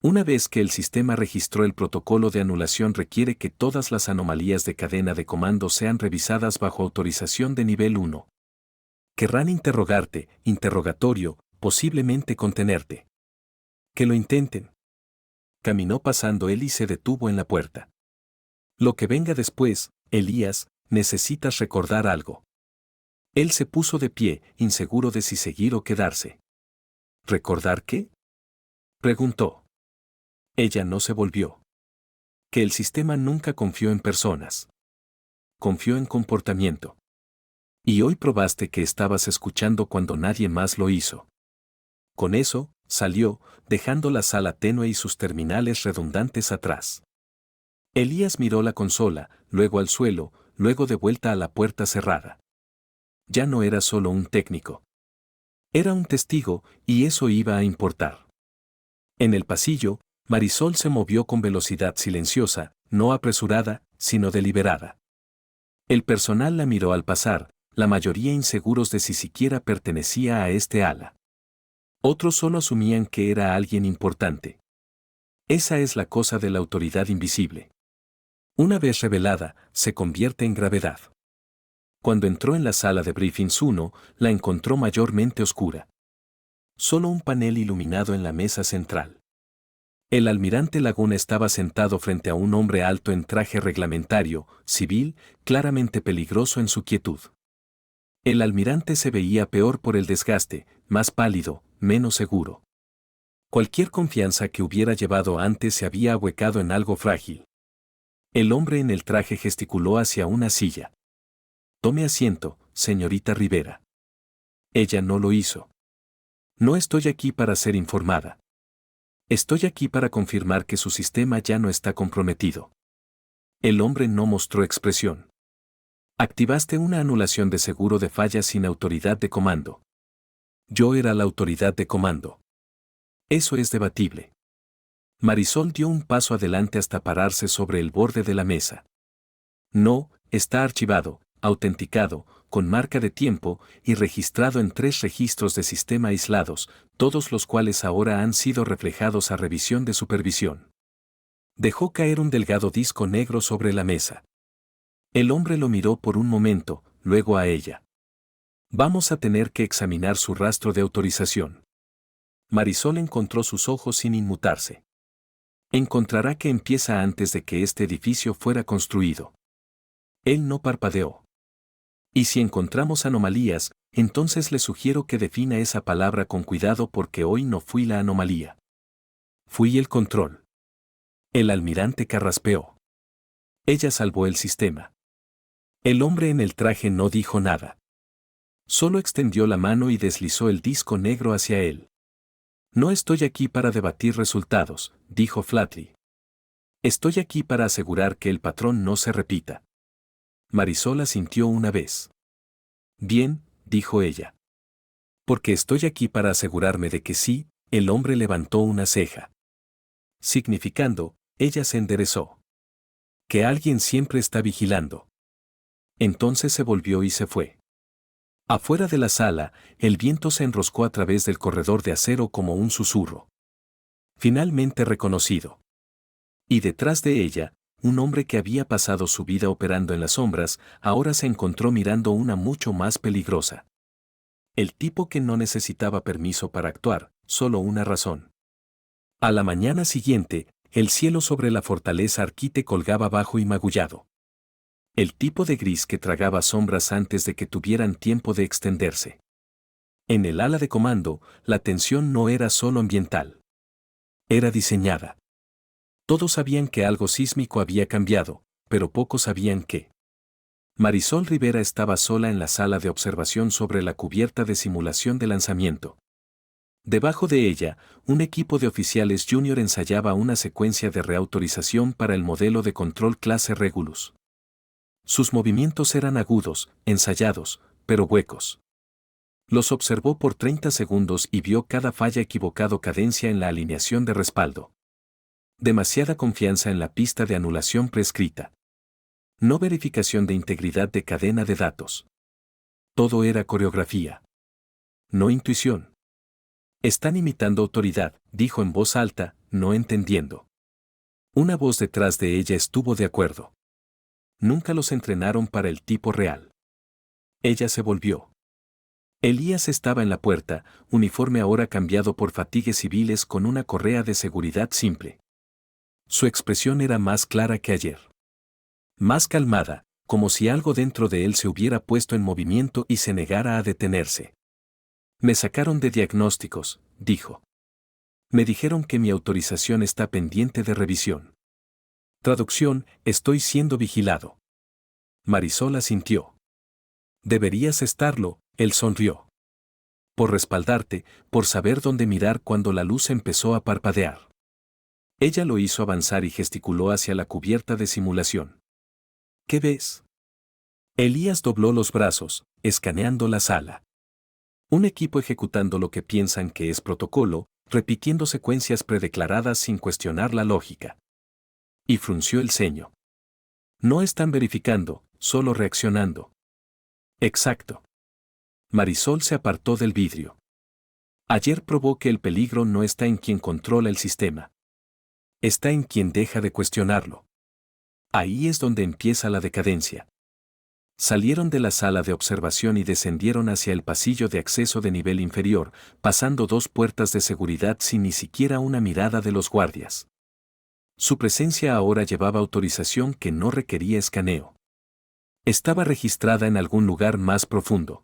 Speaker 1: Una vez que el sistema registró el protocolo de anulación requiere que todas las anomalías de cadena de comando sean revisadas bajo autorización de nivel 1. Querrán interrogarte, interrogatorio, posiblemente contenerte. Que lo intenten. Caminó pasando él y se detuvo en la puerta. Lo que venga después, Elías, necesitas recordar algo. Él se puso de pie, inseguro de si seguir o quedarse. ¿Recordar qué?, preguntó. Ella no se volvió. Que el sistema nunca confió en personas. Confió en comportamiento. Y hoy probaste que estabas escuchando cuando nadie más lo hizo. Con eso, salió, dejando la sala tenue y sus terminales redundantes atrás. Elías miró la consola, luego al suelo, luego de vuelta a la puerta cerrada. Ya no era solo un técnico. Era un testigo, y eso iba a importar. En el pasillo, Marisol se movió con velocidad silenciosa, no apresurada, sino deliberada. El personal la miró al pasar, la mayoría inseguros de si siquiera pertenecía a este ala. Otros solo asumían que era alguien importante. Esa es la cosa de la autoridad invisible. Una vez revelada, se convierte en gravedad. Cuando entró en la sala de briefings 1, la encontró mayormente oscura. Solo un panel iluminado en la mesa central. El almirante Laguna estaba sentado frente a un hombre alto en traje reglamentario, civil, claramente peligroso en su quietud. El almirante se veía peor por el desgaste, más pálido, menos seguro. Cualquier confianza que hubiera llevado antes se había ahuecado en algo frágil. El hombre en el traje gesticuló hacia una silla. Tome asiento, señorita Rivera. Ella no lo hizo. No estoy aquí para ser informada. Estoy aquí para confirmar que su sistema ya no está comprometido. El hombre no mostró expresión. Activaste una anulación de seguro de fallas sin autoridad de comando. Yo era la autoridad de comando. Eso es debatible. Marisol dio un paso adelante hasta pararse sobre el borde de la mesa. No, está archivado, autenticado, con marca de tiempo y registrado en 3 registros de sistema aislados, todos los cuales ahora han sido reflejados a revisión de supervisión. Dejó caer un delgado disco negro sobre la mesa. El hombre lo miró por un momento, luego a ella. Vamos a tener que examinar su rastro de autorización. Marisol encontró sus ojos sin inmutarse. Encontrará que empieza antes de que este edificio fuera construido. Él no parpadeó. Y si encontramos anomalías, entonces le sugiero que defina esa palabra con cuidado porque hoy no fui la anomalía. Fui el control. El almirante carraspeó. Ella salvó el sistema. El hombre en el traje no dijo nada. Solo extendió la mano y deslizó el disco negro hacia él. No estoy aquí para debatir resultados, dijo Flatley. Estoy aquí para asegurar que el patrón no se repita. Marisol asintió una vez. Bien, dijo ella. Porque estoy aquí para asegurarme de que sí, el hombre levantó una ceja. Significando, ella se enderezó. Que alguien siempre está vigilando. Entonces se volvió y se fue. Afuera de la sala, el viento se enroscó a través del corredor de acero como un susurro. Finalmente reconocido. Y detrás de ella, un hombre que había pasado su vida operando en las sombras, ahora se encontró mirando una mucho más peligrosa. El tipo que no necesitaba permiso para actuar, solo una razón. A la mañana siguiente, el cielo sobre la fortaleza Arquite colgaba bajo y magullado. El tipo de gris que tragaba sombras antes de que tuvieran tiempo de extenderse. En el ala de comando, la tensión no era solo ambiental. Era diseñada. Todos sabían que algo sísmico había cambiado, pero pocos sabían qué. Marisol Rivera estaba sola en la sala de observación sobre la cubierta de simulación de lanzamiento. Debajo de ella, un equipo de oficiales junior ensayaba una secuencia de reautorización para el modelo de control clase Regulus. Sus movimientos eran agudos, ensayados, pero huecos. Los observó por 30 segundos y vio cada falla equivocado cadencia en la alineación de respaldo. Demasiada confianza en la pista de anulación prescrita. No verificación de integridad de cadena de datos. Todo era coreografía. No intuición. Están imitando autoridad, dijo en voz alta, no entendiendo. Una voz detrás de ella estuvo de acuerdo. Nunca los entrenaron para el tipo real. Ella se volvió. Elías estaba en la puerta, uniforme ahora cambiado por fatigues civiles con una correa de seguridad simple. Su expresión era más clara que ayer. Más calmada, como si algo dentro de él se hubiera puesto en movimiento y se negara a detenerse. Me sacaron de diagnósticos, dijo. Me dijeron que mi autorización está pendiente de revisión. Traducción, estoy siendo vigilado. Marisol asintió. Deberías estarlo, él sonrió. Por respaldarte, por saber dónde mirar cuando la luz empezó a parpadear. Ella lo hizo avanzar y gesticuló hacia la cubierta de simulación. ¿Qué ves? Elías dobló los brazos, escaneando la sala. Un equipo ejecutando lo que piensan que es protocolo, repitiendo secuencias predeclaradas sin cuestionar la lógica. Y frunció el ceño. No están verificando, solo reaccionando. Exacto. Marisol se apartó del vidrio. Ayer probó que el peligro no está en quien controla el sistema. Está en quien deja de cuestionarlo. Ahí es donde empieza la decadencia. Salieron de la sala de observación y descendieron hacia el pasillo de acceso de nivel inferior, pasando 2 puertas de seguridad sin ni siquiera una mirada de los guardias. Su presencia ahora llevaba autorización que no requería escaneo. Estaba registrada en algún lugar más profundo.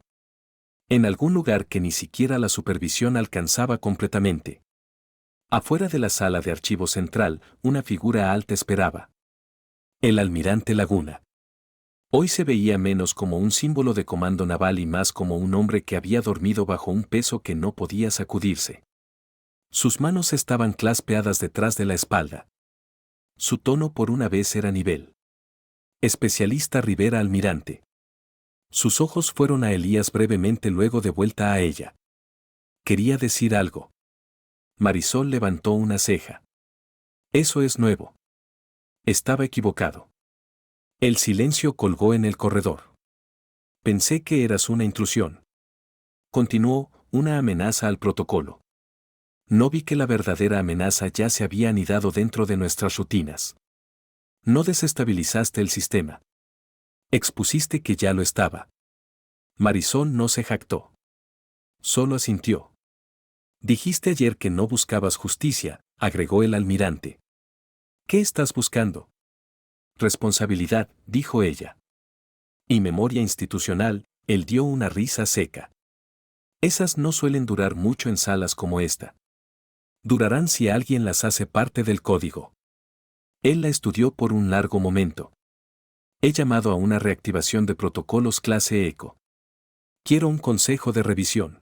Speaker 1: En algún lugar que ni siquiera la supervisión alcanzaba completamente. Afuera de la sala de archivo central, una figura alta esperaba. El almirante Laguna. Hoy se veía menos como un símbolo de comando naval y más como un hombre que había dormido bajo un peso que no podía sacudirse. Sus manos estaban claspeadas detrás de la espalda. Su tono por una vez era nivel. Especialista Rivera almirante. Sus ojos fueron a Elías brevemente, luego de vuelta a ella. Quería decir algo. Marisol levantó una ceja. Eso es nuevo. Estaba equivocado. El silencio colgó en el corredor. Pensé que eras una intrusión. Continuó, una amenaza al protocolo. No vi que la verdadera amenaza ya se había anidado dentro de nuestras rutinas. No desestabilizaste el sistema. Expusiste que ya lo estaba. Marisol no se jactó. Solo asintió. Dijiste ayer que no buscabas justicia, agregó el almirante. ¿Qué estás buscando? Responsabilidad, dijo ella. Y memoria institucional, él dio una risa seca. Esas no suelen durar mucho en salas como esta. Durarán si alguien las hace parte del código. Él la estudió por un largo momento. He llamado a una reactivación de protocolos clase ECO. Quiero un consejo de revisión.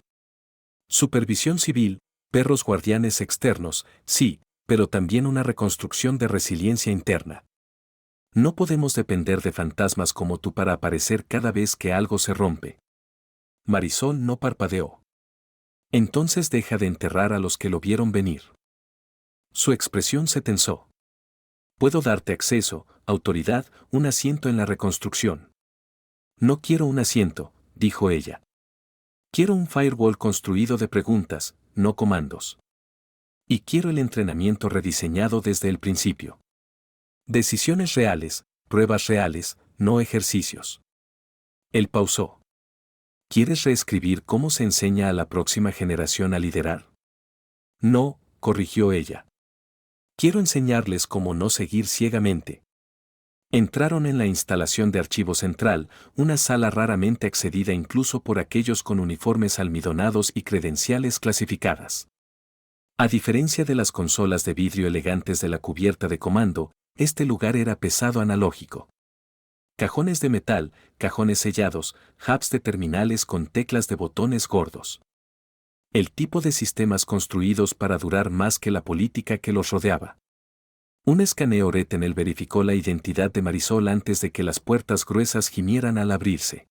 Speaker 1: Supervisión civil, perros guardianes externos, sí, pero también una reconstrucción de resiliencia interna. No podemos depender de fantasmas como tú para aparecer cada vez que algo se rompe. Marisol no parpadeó. Entonces deja de enterrar a los que lo vieron venir. Su expresión se tensó. Puedo darte acceso, autoridad, un asiento en la reconstrucción. No quiero un asiento, dijo ella. Quiero un firewall construido de preguntas, no comandos. Y quiero el entrenamiento rediseñado desde el principio. Decisiones reales, pruebas reales, no ejercicios. Él pausó. ¿Quieres reescribir cómo se enseña a la próxima generación a liderar? No, corrigió ella. Quiero enseñarles cómo no seguir ciegamente. Entraron en la instalación de archivo central, una sala raramente accedida incluso por aquellos con uniformes almidonados y credenciales clasificadas. A diferencia de las consolas de vidrio elegantes de la cubierta de comando, este lugar era pesado analógico. Cajones de metal, cajones sellados, hubs de terminales con teclas de botones gordos. El tipo de sistemas construidos para durar más que la política que los rodeaba. Un escaneo retinal verificó la identidad de Marisol antes de que las puertas gruesas gimieran al abrirse.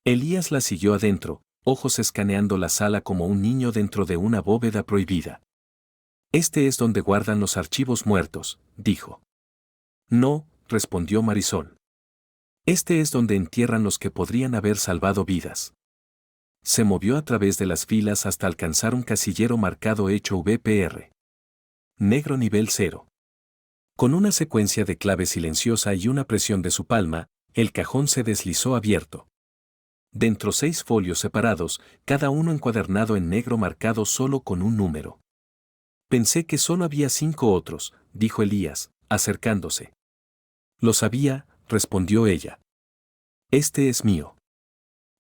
Speaker 1: Elías la siguió adentro, ojos escaneando la sala como un niño dentro de una bóveda prohibida. Este es donde guardan los archivos muertos, dijo. No, respondió Marisol. Este es donde entierran los que podrían haber salvado vidas. Se movió a través de las filas hasta alcanzar un casillero marcado hecho VPR. Negro nivel 0. Con una secuencia de clave silenciosa y una presión de su palma, el cajón se deslizó abierto. Dentro 6 folios separados, cada uno encuadernado en negro marcado solo con un número. Pensé que solo había 5 otros, dijo Elías, acercándose. Lo sabía, respondió ella. Este es mío.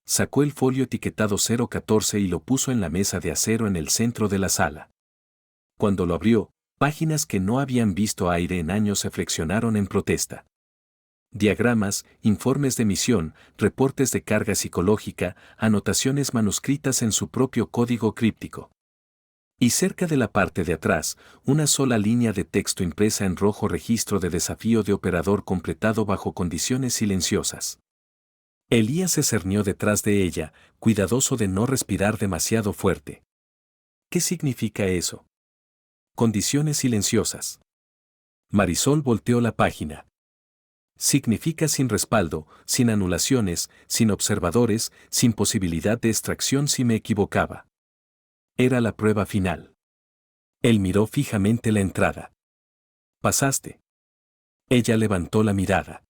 Speaker 1: Sacó el folio etiquetado 014 y lo puso en la mesa de acero en el centro de la sala. Cuando lo abrió, páginas que no habían visto aire en años se flexionaron en protesta. Diagramas, informes de misión, reportes de carga psicológica, anotaciones manuscritas en su propio código críptico. Y cerca de la parte de atrás, una sola línea de texto impresa en rojo: registro de desafío de operador completado bajo condiciones silenciosas. Elías se cernió detrás de ella, cuidadoso de no respirar demasiado fuerte. ¿Qué significa eso? Condiciones silenciosas. Marisol volteó la página. Significa sin respaldo, sin anulaciones, sin observadores, sin posibilidad de extracción si me equivocaba. Era la prueba final. Él miró fijamente la entrada. ¿Pasaste? Ella levantó la mirada.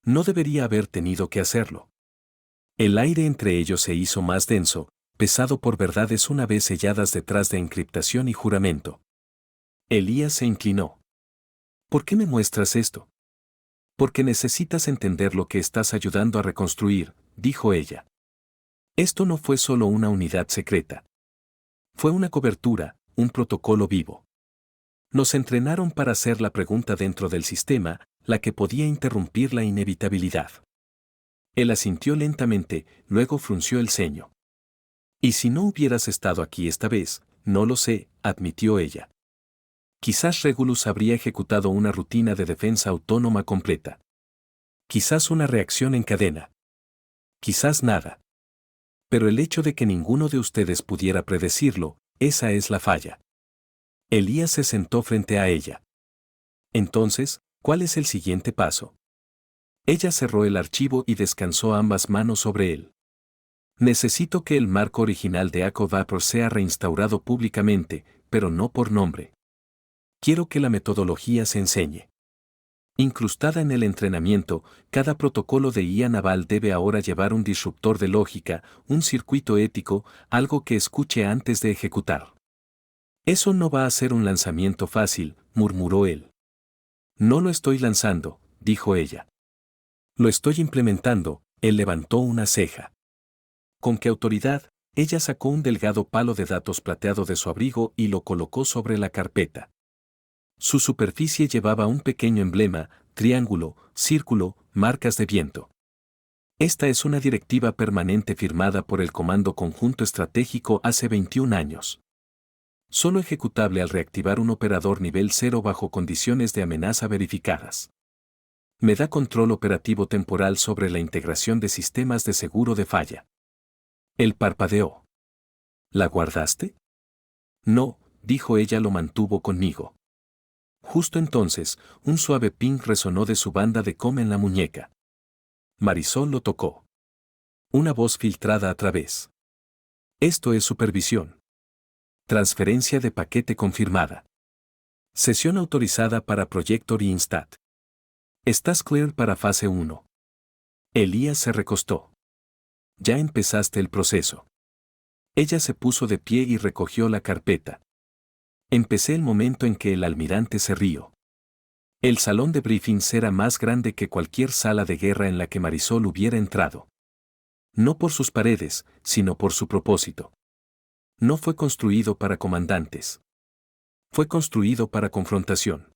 Speaker 1: No debería haber tenido que hacerlo. El aire entre ellos se hizo más denso, pesado por verdades una vez selladas detrás de encriptación y juramento. Elías se inclinó. ¿Por qué me muestras esto? Porque necesitas entender lo que estás ayudando a reconstruir, dijo ella. Esto no fue solo una unidad secreta. Fue una cobertura, un protocolo vivo. Nos entrenaron para hacer la pregunta dentro del sistema, la que podía interrumpir la inevitabilidad. Él asintió lentamente, luego frunció el ceño. Y si no hubieras estado aquí esta vez, no lo sé, admitió ella. Quizás Regulus habría ejecutado una rutina de defensa autónoma completa. Quizás una reacción en cadena. Quizás nada. Pero el hecho de que ninguno de ustedes pudiera predecirlo, esa es la falla. Elías se sentó frente a ella. Entonces, ¿cuál es el siguiente paso? Ella cerró el archivo y descansó ambas manos sobre él. Necesito que el marco original de Echo Vapor sea reinstaurado públicamente, pero no por nombre. Quiero que la metodología se enseñe. Incrustada en el entrenamiento, cada protocolo de IA naval debe ahora llevar un disruptor de lógica, un circuito ético, algo que escuche antes de ejecutar. Eso no va a ser un lanzamiento fácil, murmuró él. No lo estoy lanzando, dijo ella. Lo estoy implementando, él levantó una ceja. ¿Con qué autoridad? Ella sacó un delgado palo de datos plateado de su abrigo y lo colocó sobre la carpeta. Su superficie llevaba un pequeño emblema, triángulo, círculo, marcas de viento. Esta es una directiva permanente firmada por el Comando Conjunto Estratégico hace 21 años. Solo ejecutable al reactivar un operador nivel 0 bajo condiciones de amenaza verificadas. Me da control operativo temporal sobre la integración de sistemas de seguro de falla. Él parpadeó. ¿La guardaste? No, dijo ella, lo mantuvo conmigo. Justo entonces, un suave ping resonó de su banda de com en la muñeca. Marisol lo tocó. Una voz filtrada a través. Esto es supervisión. Transferencia de paquete confirmada. Sesión autorizada para Projector y Instat. Estás clear para fase 1. Elías se recostó. Ya empezaste el proceso. Ella se puso de pie y recogió la carpeta. Empecé el momento en que el almirante se rió. El salón de briefings era más grande que cualquier sala de guerra en la que Marisol hubiera entrado. No por sus paredes, sino por su propósito. No fue construido para comandantes. Fue construido para confrontación.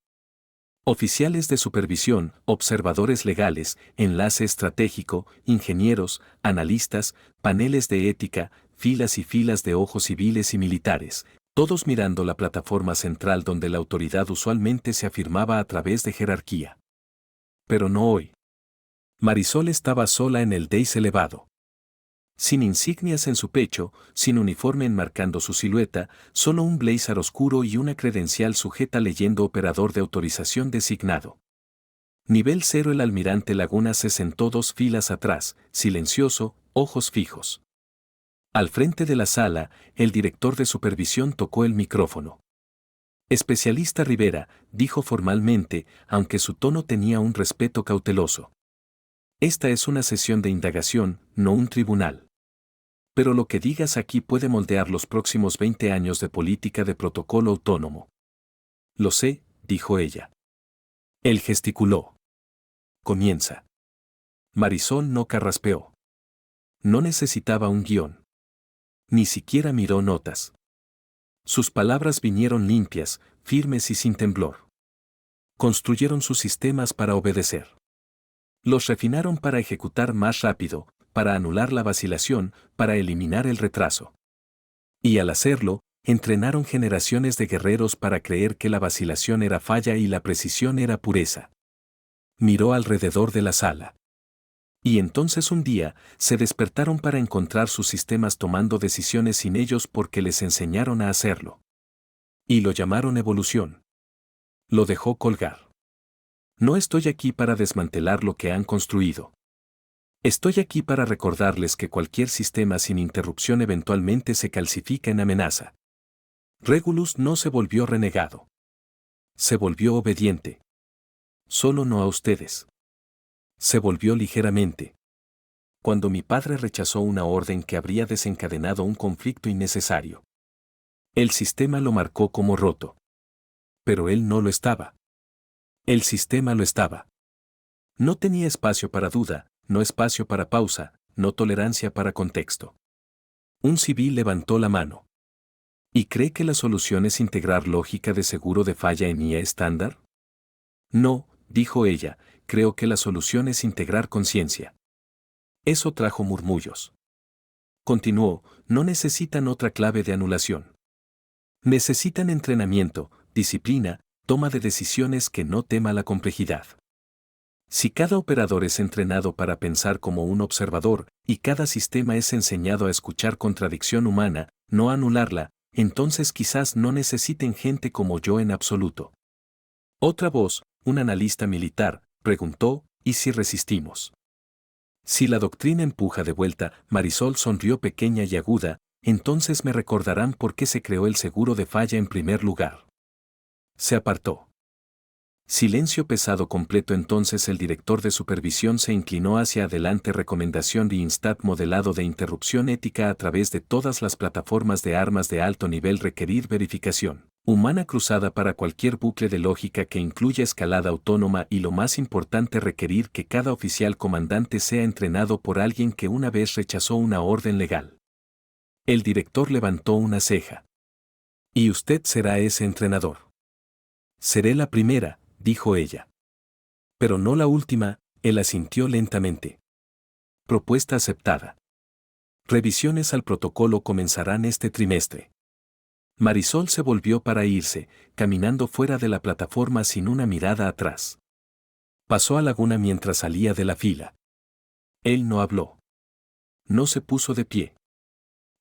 Speaker 1: Oficiales de supervisión, observadores legales, enlace estratégico, ingenieros, analistas, paneles de ética, filas y filas de ojos civiles y militares, todos mirando la plataforma central donde la autoridad usualmente se afirmaba a través de jerarquía. Pero no hoy. Marisol estaba sola en el dais elevado. Sin insignias en su pecho, sin uniforme enmarcando su silueta, solo un blazer oscuro y una credencial sujeta leyendo operador de autorización designado. Nivel 0. El almirante Laguna se sentó 2 filas atrás, silencioso, ojos fijos. Al frente de la sala, el director de supervisión tocó el micrófono. Especialista Rivera, dijo formalmente, aunque su tono tenía un respeto cauteloso. Esta es una sesión de indagación, no un tribunal. Pero lo que digas aquí puede moldear los próximos 20 años de política de protocolo autónomo. Lo sé, dijo ella. Él gesticuló. Comienza. Marisol no carraspeó. No necesitaba un guión. Ni siquiera miró notas. Sus palabras vinieron limpias, firmes y sin temblor. Construyeron sus sistemas para obedecer. Los refinaron para ejecutar más rápido, para anular la vacilación, para eliminar el retraso. Y al hacerlo, entrenaron generaciones de guerreros para creer que la vacilación era falla y la precisión era pureza. Miró alrededor de la sala. Y entonces un día, se despertaron para encontrar sus sistemas tomando decisiones sin ellos porque les enseñaron a hacerlo. Y lo llamaron evolución. Lo dejó colgar. No estoy aquí para desmantelar lo que han construido. Estoy aquí para recordarles que cualquier sistema sin interrupción eventualmente se calcifica en amenaza. Regulus no se volvió renegado. Se volvió obediente. Solo no a ustedes. Se volvió ligeramente. Cuando mi padre rechazó una orden que habría desencadenado un conflicto innecesario. El sistema lo marcó como roto. Pero él no lo estaba. El sistema lo estaba. No tenía espacio para duda, no espacio para pausa, no tolerancia para contexto. Un civil levantó la mano. ¿Y cree que la solución es integrar lógica de seguro de falla en IA estándar? No, dijo ella, creo que la solución es integrar conciencia. Eso trajo murmullos. Continuó, no necesitan otra clave de anulación. Necesitan entrenamiento, disciplina, toma de decisiones que no tema la complejidad. Si cada operador es entrenado para pensar como un observador, y cada sistema es enseñado a escuchar contradicción humana, no anularla, entonces quizás no necesiten gente como yo en absoluto. Otra voz, un analista militar, preguntó, ¿Y si resistimos? Si la doctrina empuja de vuelta, Marisol sonrió pequeña y aguda, entonces me recordarán por qué se creó el seguro de falla en primer lugar. Se apartó. Silencio pesado completo. Entonces el director de supervisión se inclinó hacia adelante. Recomendación de Instat: modelado de interrupción ética a través de todas las plataformas de armas de alto nivel. Requerir verificación humana cruzada para cualquier bucle de lógica que incluya escalada autónoma y, lo más importante, requerir que cada oficial comandante sea entrenado por alguien que una vez rechazó una orden legal. El director levantó una ceja. ¿Y usted será ese entrenador? Seré la primera, dijo ella. Pero no la última, él asintió lentamente. Propuesta aceptada. Revisiones al protocolo comenzarán este trimestre. Marisol se volvió para irse, caminando fuera de la plataforma sin una mirada atrás. Pasó a Laguna mientras salía de la fila. Él no habló. No se puso de pie.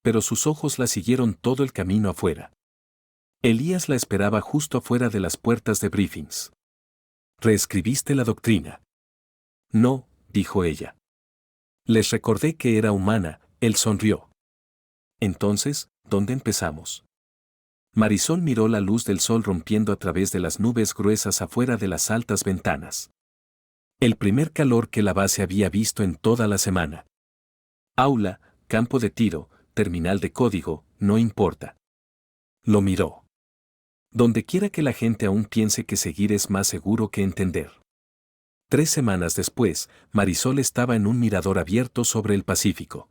Speaker 1: Pero sus ojos la siguieron todo el camino afuera. Elías la esperaba justo afuera de las puertas de briefings. ¿Reescribiste la doctrina? No, dijo ella. Les recordé que era humana. Él sonrió. Entonces, ¿dónde empezamos? Marisol miró la luz del sol rompiendo a través de las nubes gruesas afuera de las altas ventanas. El primer calor que la base había visto en toda la semana. Aula, campo de tiro, terminal de código, no importa. Lo miró. Donde quiera que la gente aún piense que seguir es más seguro que entender. 3 semanas después, Marisol estaba en un mirador abierto sobre el Pacífico.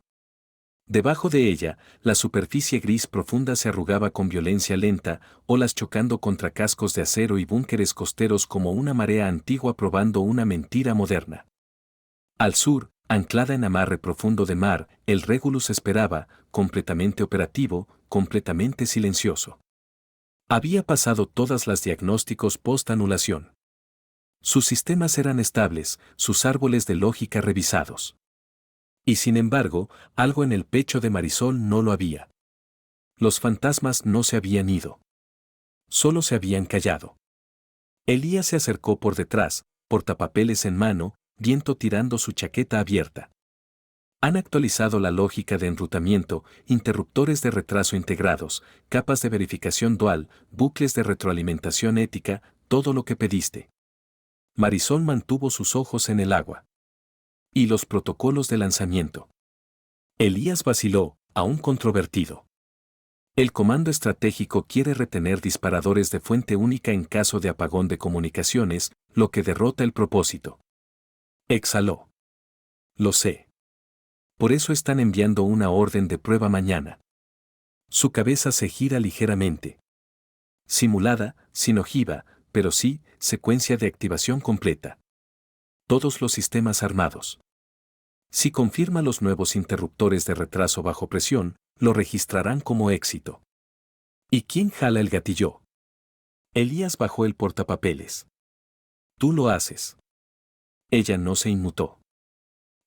Speaker 1: Debajo de ella, la superficie gris profunda se arrugaba con violencia lenta, olas chocando contra cascos de acero y búnkeres costeros como una marea antigua probando una mentira moderna. Al sur, anclada en amarre profundo de mar, el Regulus esperaba, completamente operativo, completamente silencioso. Había pasado todas las diagnósticos post-anulación. Sus sistemas eran estables, sus árboles de lógica revisados. Y sin embargo, algo en el pecho de Marisol no lo había. Los fantasmas no se habían ido. Solo se habían callado. Elías se acercó por detrás, portapapeles en mano, viento tirando su chaqueta abierta. Han actualizado la lógica de enrutamiento, interruptores de retraso integrados, capas de verificación dual, bucles de retroalimentación ética, todo lo que pediste. Marisol mantuvo sus ojos en el agua. Y los protocolos de lanzamiento. Elías vaciló, aún controvertido. El comando estratégico quiere retener disparadores de fuente única en caso de apagón de comunicaciones, lo que derrota el propósito. Exhaló. Lo sé. Por eso están enviando una orden de prueba mañana. Su cabeza se gira ligeramente. Simulada, sin ojiva, pero sí, secuencia de activación completa. Todos los sistemas armados. Si confirma los nuevos interruptores de retraso bajo presión, lo registrarán como éxito. ¿Y quién jala el gatillo? Elías bajó el portapapeles. Tú lo haces. Ella no se inmutó.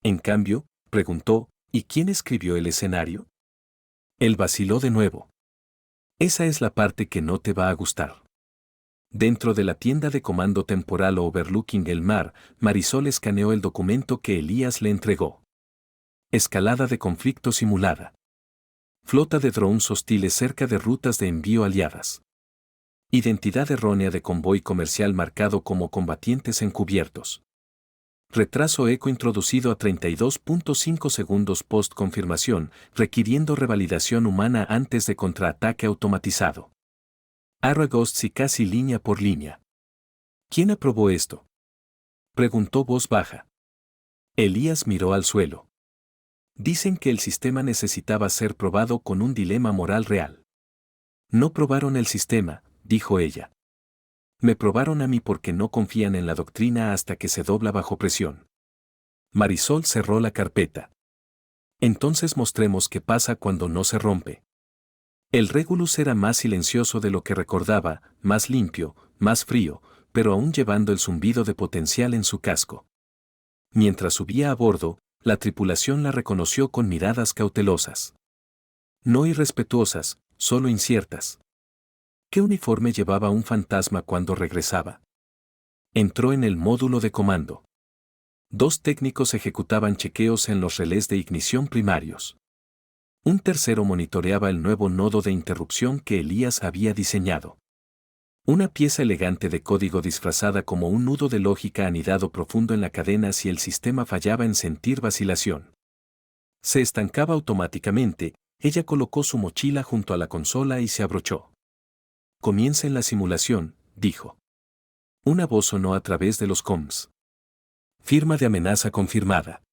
Speaker 1: En cambio, preguntó, ¿y quién escribió el escenario? Él vaciló de nuevo. Esa es la parte que no te va a gustar. Dentro de la tienda de comando temporal overlooking el mar, Marisol escaneó el documento que Elías le entregó. Escalada de conflicto simulada. Flota de drones hostiles cerca de rutas de envío aliadas. Identidad errónea de convoy comercial marcado como combatientes encubiertos. Retraso eco introducido a 32.5 segundos post-confirmación, requiriendo revalidación humana antes de contraataque automatizado. Arraghosts y casi línea por línea. ¿Quién aprobó esto? Preguntó voz baja. Elías miró al suelo. Dicen que el sistema necesitaba ser probado con un dilema moral real. No probaron el sistema, dijo ella. Me probaron a mí porque no confían en la doctrina hasta que se dobla bajo presión. Marisol cerró la carpeta. Entonces mostremos qué pasa cuando no se rompe. El Regulus era más silencioso de lo que recordaba, más limpio, más frío, pero aún llevando el zumbido de potencial en su casco. Mientras subía a bordo, la tripulación la reconoció con miradas cautelosas. No irrespetuosas, solo inciertas. ¿Qué uniforme llevaba un fantasma cuando regresaba? Entró en el módulo de comando. 2 técnicos ejecutaban chequeos en los relés de ignición primarios. Un tercero monitoreaba el nuevo nodo de interrupción que Elías había diseñado. Una pieza elegante de código disfrazada como un nudo de lógica anidado profundo en la cadena si el sistema fallaba en sentir vacilación. Se estancaba automáticamente, ella colocó su mochila junto a la consola y se abrochó. Comiencen la simulación, dijo. Una voz sonó a través de los comms. Firma de amenaza confirmada.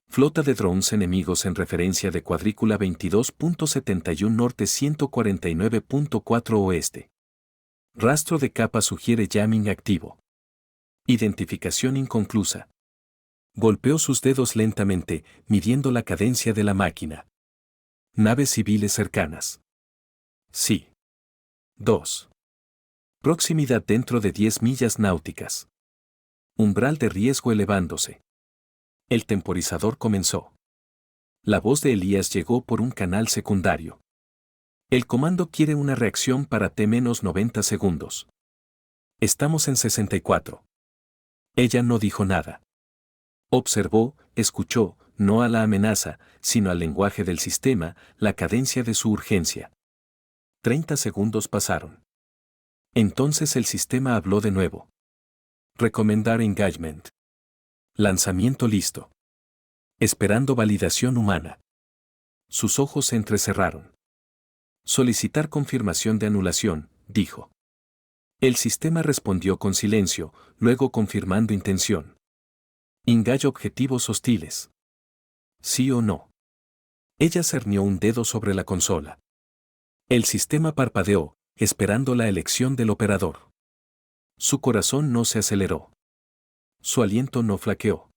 Speaker 1: Flota de drones enemigos en referencia de cuadrícula 22.71 norte 149.4 oeste. Rastro de capa sugiere jamming activo. Identificación inconclusa. Golpeó sus dedos lentamente, midiendo la cadencia de la máquina. Naves civiles cercanas. Sí. 2. Proximidad dentro de 10 millas náuticas. Umbral de riesgo elevándose. El temporizador comenzó. La voz de Elías llegó por un canal secundario. El comando quiere una reacción para T-90 segundos. Estamos en 64. Ella no dijo nada. Observó, escuchó, no a la amenaza, sino al lenguaje del sistema, la cadencia de su urgencia. 30 segundos pasaron. Entonces el sistema habló de nuevo. Recomendar engagement. Lanzamiento listo. Esperando validación humana. Sus ojos se entrecerraron. Solicitar confirmación de anulación, dijo. El sistema respondió con silencio, luego confirmando intención. Engage objetivos hostiles. ¿Sí o no? Ella cernió un dedo sobre la consola. El sistema parpadeó, esperando la elección del operador. Su corazón no se aceleró. Su aliento no flaqueó.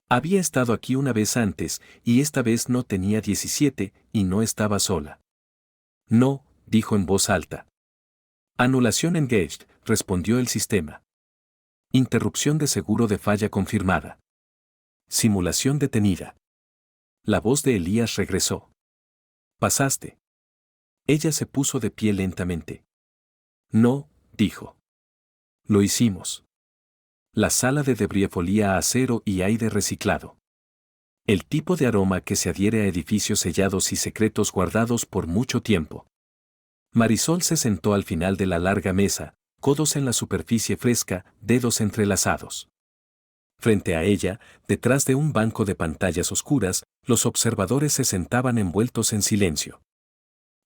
Speaker 1: Había estado aquí una vez antes, y esta vez no tenía 17, y no estaba sola. No, dijo en voz alta. Anulación engaged, respondió el sistema. Interrupción de seguro de falla confirmada. Simulación detenida. La voz de Elías regresó. Pasaste. Ella se puso de pie lentamente. No, dijo. Lo hicimos. La sala de debris olía a acero y aire reciclado. El tipo de aroma que se adhiere a edificios sellados y secretos guardados por mucho tiempo. Marisol se sentó al final de la larga mesa, codos en la superficie fresca, dedos entrelazados. Frente a ella, detrás de un banco de pantallas oscuras, los observadores se sentaban envueltos en silencio.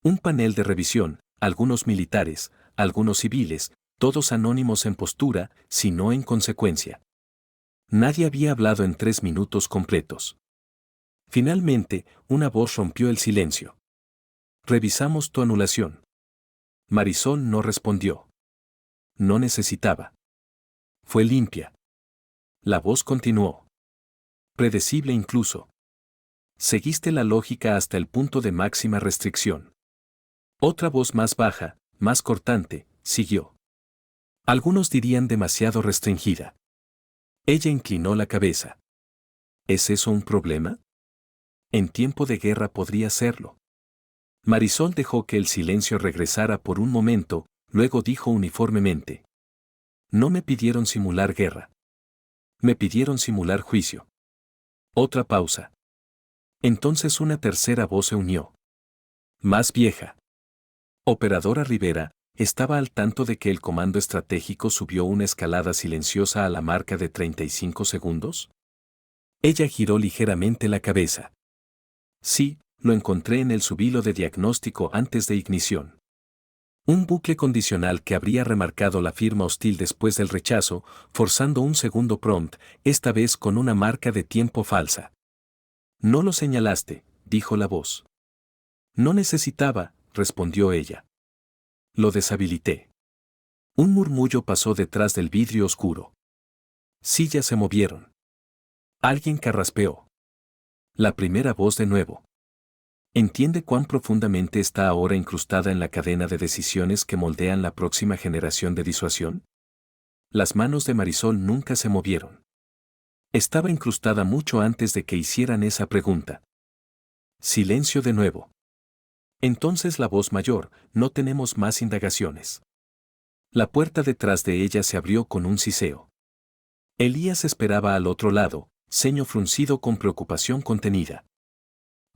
Speaker 1: Un panel de revisión, algunos militares, algunos civiles, todos anónimos en postura, si no en consecuencia. Nadie había hablado en 3 minutos completos. Finalmente, una voz rompió el silencio. Revisamos tu anulación. Marisol no respondió. No necesitaba. Fue limpia. La voz continuó. Predecible incluso. Seguiste la lógica hasta el punto de máxima restricción. Otra voz más baja, más cortante, siguió. Algunos dirían demasiado restringida. Ella inclinó la cabeza. ¿Es eso un problema? En tiempo de guerra podría serlo. Marisol dejó que el silencio regresara por un momento, luego dijo uniformemente. No me pidieron simular guerra. Me pidieron simular juicio. Otra pausa. Entonces una tercera voz se unió. Más vieja. Operadora Rivera, ¿estaba al tanto de que el comando estratégico subió una escalada silenciosa a la marca de 35 segundos? Ella giró ligeramente la cabeza. Sí, lo encontré en el subhilo de diagnóstico antes de ignición. Un bucle condicional que habría remarcado la firma hostil después del rechazo, forzando un segundo prompt, esta vez con una marca de tiempo falsa. No lo señalaste, dijo la voz. No necesitaba, respondió ella. Lo deshabilité. Un murmullo pasó detrás del vidrio oscuro. Sillas se movieron. Alguien carraspeó. La primera voz de nuevo. ¿Entiende cuán profundamente está ahora incrustada en la cadena de decisiones que moldean la próxima generación de disuasión? Las manos de Marisol nunca se movieron. Estaba incrustada mucho antes de que hicieran esa pregunta. Silencio de nuevo. Entonces la voz mayor, no tenemos más indagaciones. La puerta detrás de ella se abrió con un siseo. Elías esperaba al otro lado, ceño fruncido con preocupación contenida.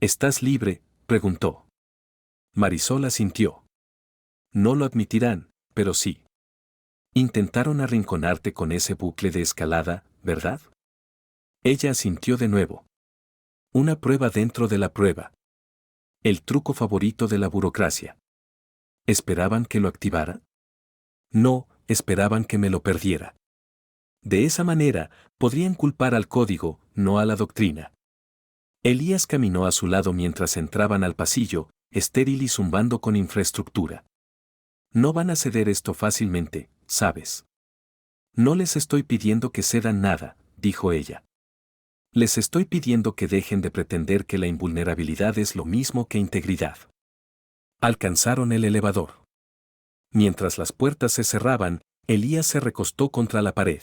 Speaker 1: ¿Estás libre?, preguntó. Marisol asintió. No lo admitirán, pero sí. Intentaron arrinconarte con ese bucle de escalada, ¿verdad? Ella asintió de nuevo. Una prueba dentro de la prueba. El truco favorito de la burocracia. ¿Esperaban que lo activara? No, esperaban que me lo perdiera. De esa manera, podrían culpar al código, no a la doctrina. Elías caminó a su lado mientras entraban al pasillo, estéril y zumbando con infraestructura. No van a ceder esto fácilmente, ¿sabes? No les estoy pidiendo que cedan nada, dijo ella. Les estoy pidiendo que dejen de pretender que la invulnerabilidad es lo mismo que integridad. Alcanzaron el elevador. Mientras las puertas se cerraban, Elías se recostó contra la pared.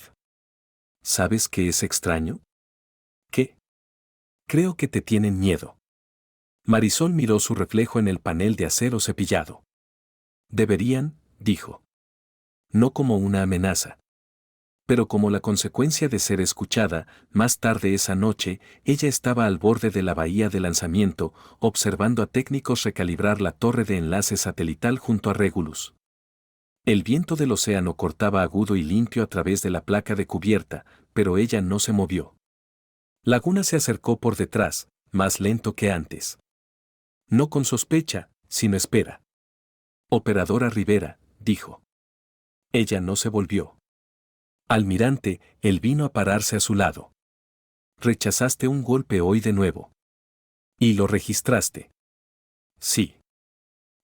Speaker 1: ¿Sabes qué es extraño? ¿Qué? Creo que te tienen miedo. Marisol miró su reflejo en el panel de acero cepillado. Deberían, dijo. No como una amenaza. Pero como la consecuencia de ser escuchada, más tarde esa noche, ella estaba al borde de la bahía de lanzamiento, observando a técnicos recalibrar la torre de enlace satelital junto a Regulus. El viento del océano cortaba agudo y limpio a través de la placa de cubierta, pero ella no se movió. Laguna se acercó por detrás, más lento que antes. No con sospecha, sino espera. Operadora Rivera, dijo. Ella no se volvió. Almirante, él vino a pararse a su lado. Rechazaste un golpe hoy de nuevo. ¿Y lo registraste? Sí.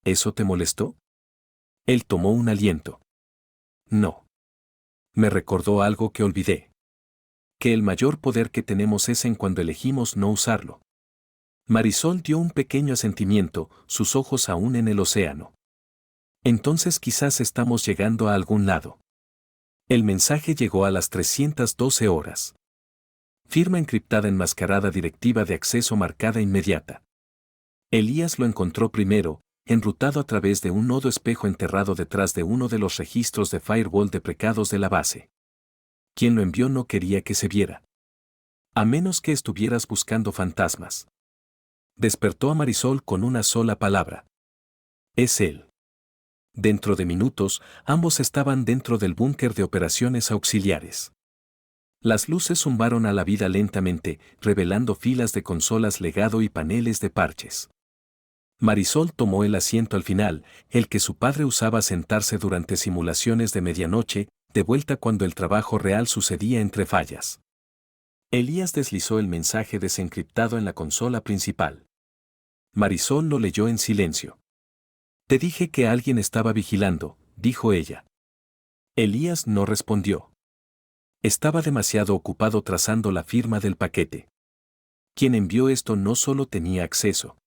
Speaker 1: ¿Eso te molestó? Él tomó un aliento. No. Me recordó algo que olvidé. Que el mayor poder que tenemos es en cuando elegimos no usarlo. Marisol dio un pequeño asentimiento, sus ojos aún en el océano. Entonces quizás estamos llegando a algún lado. El mensaje llegó a las 312 horas. Firma encriptada enmascarada, directiva de acceso marcada inmediata. Elías lo encontró primero, enrutado a través de un nodo espejo enterrado detrás de uno de los registros de firewall deprecados de la base. Quien lo envió no quería que se viera. A menos que estuvieras buscando fantasmas. Despertó a Marisol con una sola palabra. Es él. Dentro de minutos, ambos estaban dentro del búnker de operaciones auxiliares. Las luces zumbaron a la vida lentamente, revelando filas de consolas legado y paneles de parches. Marisol tomó el asiento al final, el que su padre usaba sentarse durante simulaciones de medianoche, de vuelta cuando el trabajo real sucedía entre fallas. Elías deslizó el mensaje desencriptado en la consola principal. Marisol lo leyó en silencio. Te dije que alguien estaba vigilando, dijo ella. Elías no respondió. Estaba demasiado ocupado trazando la firma del paquete. Quien envió esto no solo tenía acceso.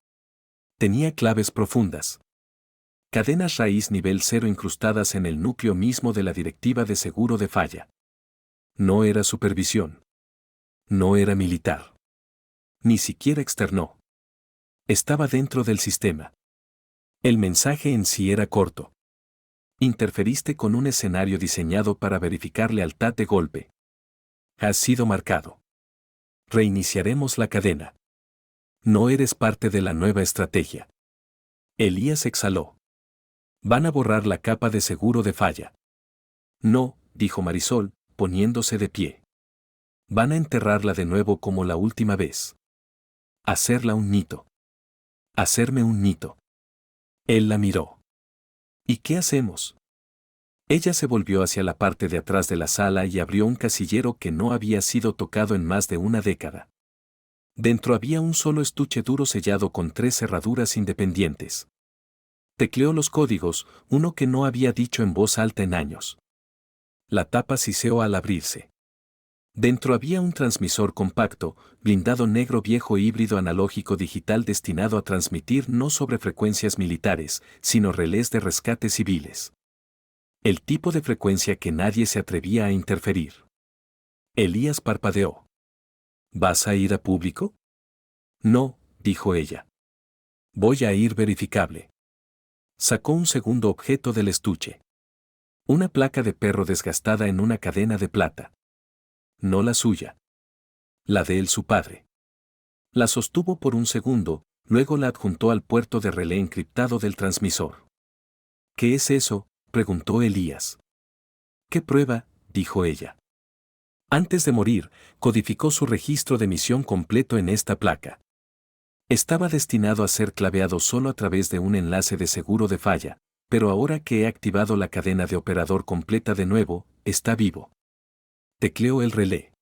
Speaker 1: Tenía claves profundas. Cadenas raíz nivel 0 incrustadas en el núcleo mismo de la directiva de seguro de falla. No era supervisión. No era militar. Ni siquiera externó. Estaba dentro del sistema. El mensaje en sí era corto. Interferiste con un escenario diseñado para verificar lealtad de golpe. Has sido marcado. Reiniciaremos la cadena. No eres parte de la nueva estrategia. Elías exhaló. Van a borrar la capa de seguro de falla. No, dijo Marisol, poniéndose de pie. Van a enterrarla de nuevo como la última vez. Hacerla un mito. Hacerme un mito. Él la miró. ¿Y qué hacemos? Ella se volvió hacia la parte de atrás de la sala y abrió un casillero que no había sido tocado en más de una década. Dentro había un solo estuche duro sellado con 3 cerraduras independientes. Tecleó los códigos, uno que no había dicho en voz alta en años. La tapa siseó al abrirse. Dentro había un transmisor compacto, blindado negro viejo híbrido analógico digital destinado a transmitir no sobre frecuencias militares, sino relés de rescate civiles. El tipo de frecuencia que nadie se atrevía a interferir. Elías parpadeó. ¿Vas a ir a público? No, dijo ella. Voy a ir verificable. Sacó un segundo objeto del estuche. Una placa de perro desgastada en una cadena de plata. no la suya. La de él, su padre. La sostuvo por un segundo, luego la adjuntó al puerto de relé encriptado del transmisor. ¿Qué es eso?, preguntó Elías. ¿Qué prueba?, dijo ella. Antes de morir, codificó su registro de misión completo en esta placa. Estaba destinado a ser claveado solo a través de un enlace de seguro de falla, pero ahora que he activado la cadena de operador completa de nuevo, está vivo. Tecleó el relé.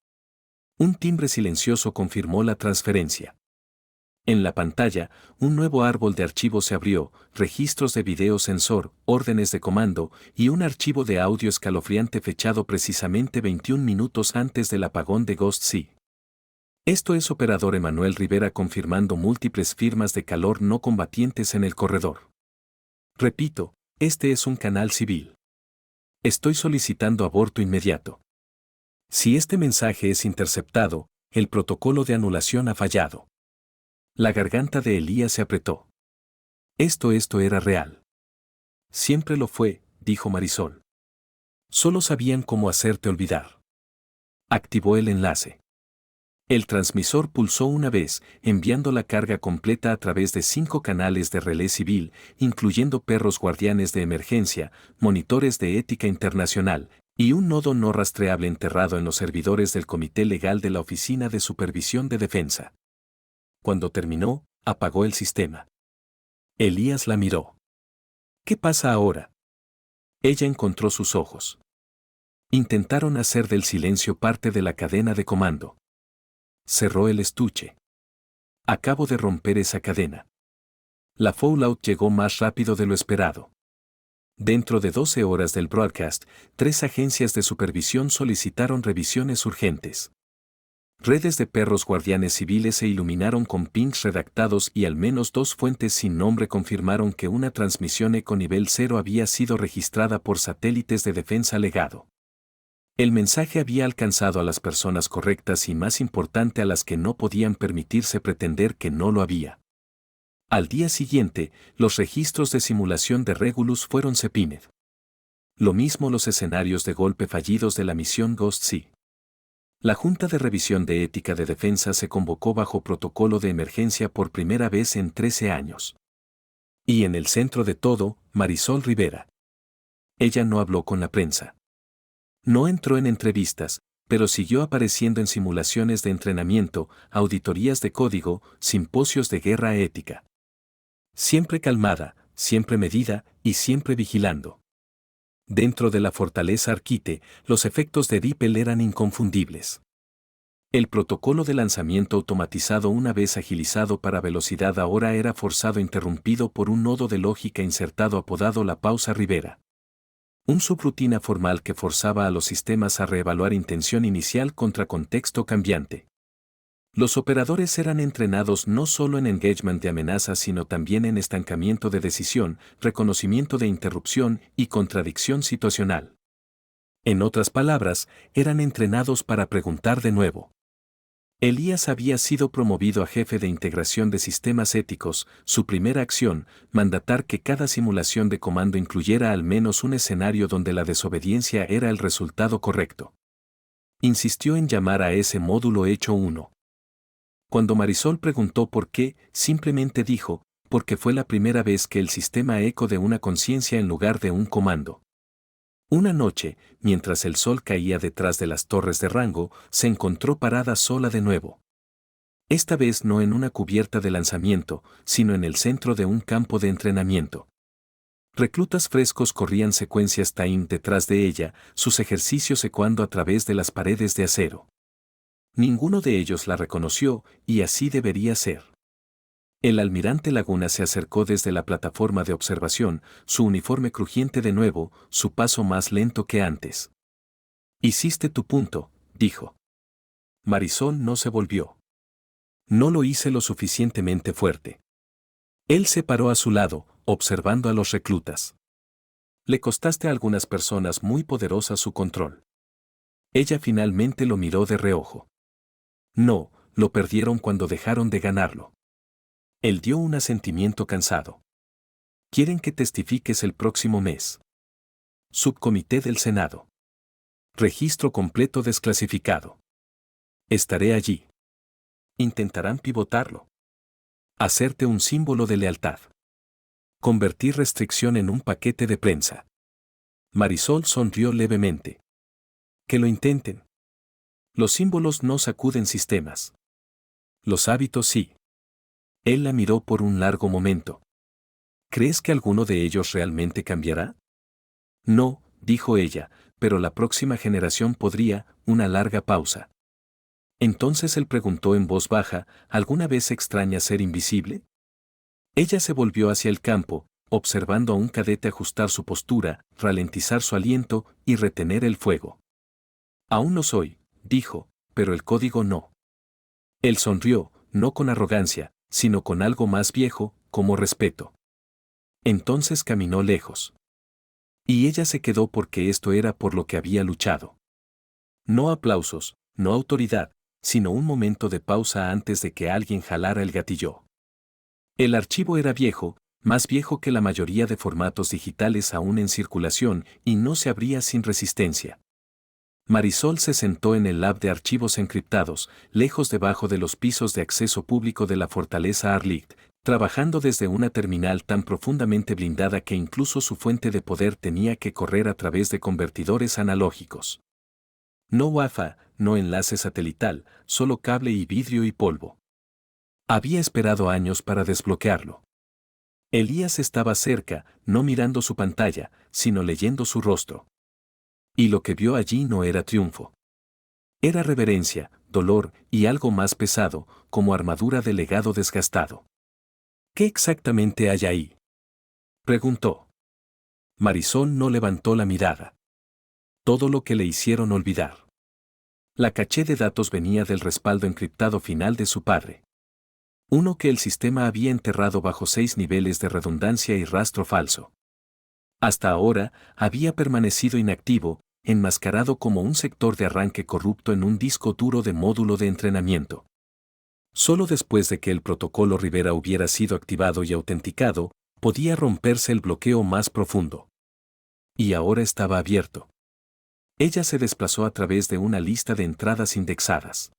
Speaker 1: Un timbre silencioso confirmó la transferencia. En la pantalla, un nuevo árbol de archivos se abrió, registros de video sensor, órdenes de comando y un archivo de audio escalofriante fechado precisamente 21 minutos antes del apagón de Ghost Sea. Esto es operador Emanuel Rivera confirmando múltiples firmas de calor no combatientes en el corredor. Repito, este es un canal civil. Estoy solicitando aborto inmediato. Si este mensaje es interceptado, el protocolo de anulación ha fallado. La garganta de Elías se apretó. Esto era real. Siempre lo fue, dijo Marisol. Solo sabían cómo hacerte olvidar. Activó el enlace. El transmisor pulsó una vez, enviando la carga completa a través de 5 canales de relé civil, incluyendo perros guardianes de emergencia, monitores de ética internacional, y un nodo no rastreable enterrado en los servidores del Comité Legal de la Oficina de Supervisión de Defensa. Cuando terminó, apagó el sistema. Elías la miró. ¿Qué pasa ahora? Ella encontró sus ojos. Intentaron hacer del silencio parte de la cadena de comando. Cerró el estuche. Acabo de romper esa cadena. La fallout llegó más rápido de lo esperado. Dentro de 12 horas del broadcast, 3 agencias de supervisión solicitaron revisiones urgentes. Redes de perros guardianes civiles se iluminaron con pings redactados y al menos 2 fuentes sin nombre confirmaron que una transmisión eco nivel 0 había sido registrada por satélites de defensa legado. El mensaje había alcanzado a las personas correctas y más importante a las que no podían permitirse pretender que no lo había. Al día siguiente, los registros de simulación de Regulus fueron CEPINED. Lo mismo los escenarios de golpe fallidos de la misión Ghost Sea. La Junta de Revisión de Ética de Defensa se convocó bajo protocolo de emergencia por primera vez en 13 años. Y en el centro de todo, Marisol Rivera. Ella no habló con la prensa. No entró en entrevistas, pero siguió apareciendo en simulaciones de entrenamiento, auditorías de código, simposios de guerra ética. Siempre calmada, siempre medida y siempre vigilando. Dentro de la fortaleza Arquite, los efectos de Dippel eran inconfundibles. El protocolo de lanzamiento automatizado una vez agilizado para velocidad ahora era forzado interrumpido por un nodo de lógica insertado apodado la pausa Rivera. Un subrutina formal que forzaba a los sistemas a reevaluar intención inicial contra contexto cambiante. Los operadores eran entrenados no solo en engagement de amenaza sino también en estancamiento de decisión, reconocimiento de interrupción y contradicción situacional. En otras palabras, eran entrenados para preguntar de nuevo. Elías había sido promovido a jefe de integración de sistemas éticos, su primera acción, mandatar que cada simulación de comando incluyera al menos un escenario donde la desobediencia era el resultado correcto. Insistió en llamar a ese módulo hecho 1. Cuando Marisol preguntó por qué, simplemente dijo, porque fue la primera vez que el sistema eco de una conciencia en lugar de un comando. Una noche, mientras el sol caía detrás de las torres de Rango, se encontró parada sola de nuevo. Esta vez no en una cubierta de lanzamiento, sino en el centro de un campo de entrenamiento. Reclutas frescos corrían secuencias time detrás de ella, sus ejercicios ecoando a través de las paredes de acero. Ninguno de ellos la reconoció, y así debería ser. El almirante Laguna se acercó desde la plataforma de observación, su uniforme crujiente de nuevo, su paso más lento que antes. «Hiciste tu punto», dijo. Marisol no se volvió. No lo hice lo suficientemente fuerte. Él se paró a su lado, observando a los reclutas. Le costaste a algunas personas muy poderosas su control. Ella finalmente lo miró de reojo. No, lo perdieron cuando dejaron de ganarlo. Él dio un asentimiento cansado. Quieren que testifiques el próximo mes. Subcomité del Senado. Registro completo desclasificado. Estaré allí. Intentarán pivotarlo. Hacerte un símbolo de lealtad. Convertir restricción en un paquete de prensa. Marisol sonrió levemente. Que lo intenten. Los símbolos no sacuden sistemas. Los hábitos sí. Él la miró por un largo momento. ¿Crees que alguno de ellos realmente cambiará? No, dijo ella, pero la próxima generación podría, una larga pausa. Entonces él preguntó en voz baja, ¿alguna vez extraña ser invisible? Ella se volvió hacia el campo, observando a un cadete ajustar su postura, ralentizar su aliento y retener el fuego. Aún lo soy, dijo, pero el código no. Él sonrió, no con arrogancia, sino con algo más viejo, como respeto. Entonces caminó lejos. Y ella se quedó porque esto era por lo que había luchado. No aplausos, no autoridad, sino un momento de pausa antes de que alguien jalara el gatillo. El archivo era viejo, más viejo que la mayoría de formatos digitales aún en circulación, y no se abría sin resistencia. Marisol se sentó en el lab de archivos encriptados, lejos debajo de los pisos de acceso público de la fortaleza Arlit, trabajando desde una terminal tan profundamente blindada que incluso su fuente de poder tenía que correr a través de convertidores analógicos. No Wi-Fi, no enlace satelital, solo cable y vidrio y polvo. Había esperado años para desbloquearlo. Elías estaba cerca, no mirando su pantalla, sino leyendo su rostro. Y lo que vio allí no era triunfo. Era reverencia, dolor y algo más pesado, como armadura de legado desgastado. ¿Qué exactamente hay ahí?, preguntó. Marisol no levantó la mirada. Todo lo que le hicieron olvidar. La caché de datos venía del respaldo encriptado final de su padre. Uno que el sistema había enterrado bajo 6 niveles de redundancia y rastro falso. Hasta ahora, había permanecido inactivo, enmascarado como un sector de arranque corrupto en un disco duro de módulo de entrenamiento. Solo después de que el protocolo Rivera hubiera sido activado y autenticado, podía romperse el bloqueo más profundo. Y ahora estaba abierto. Ella se desplazó a través de una lista de entradas indexadas.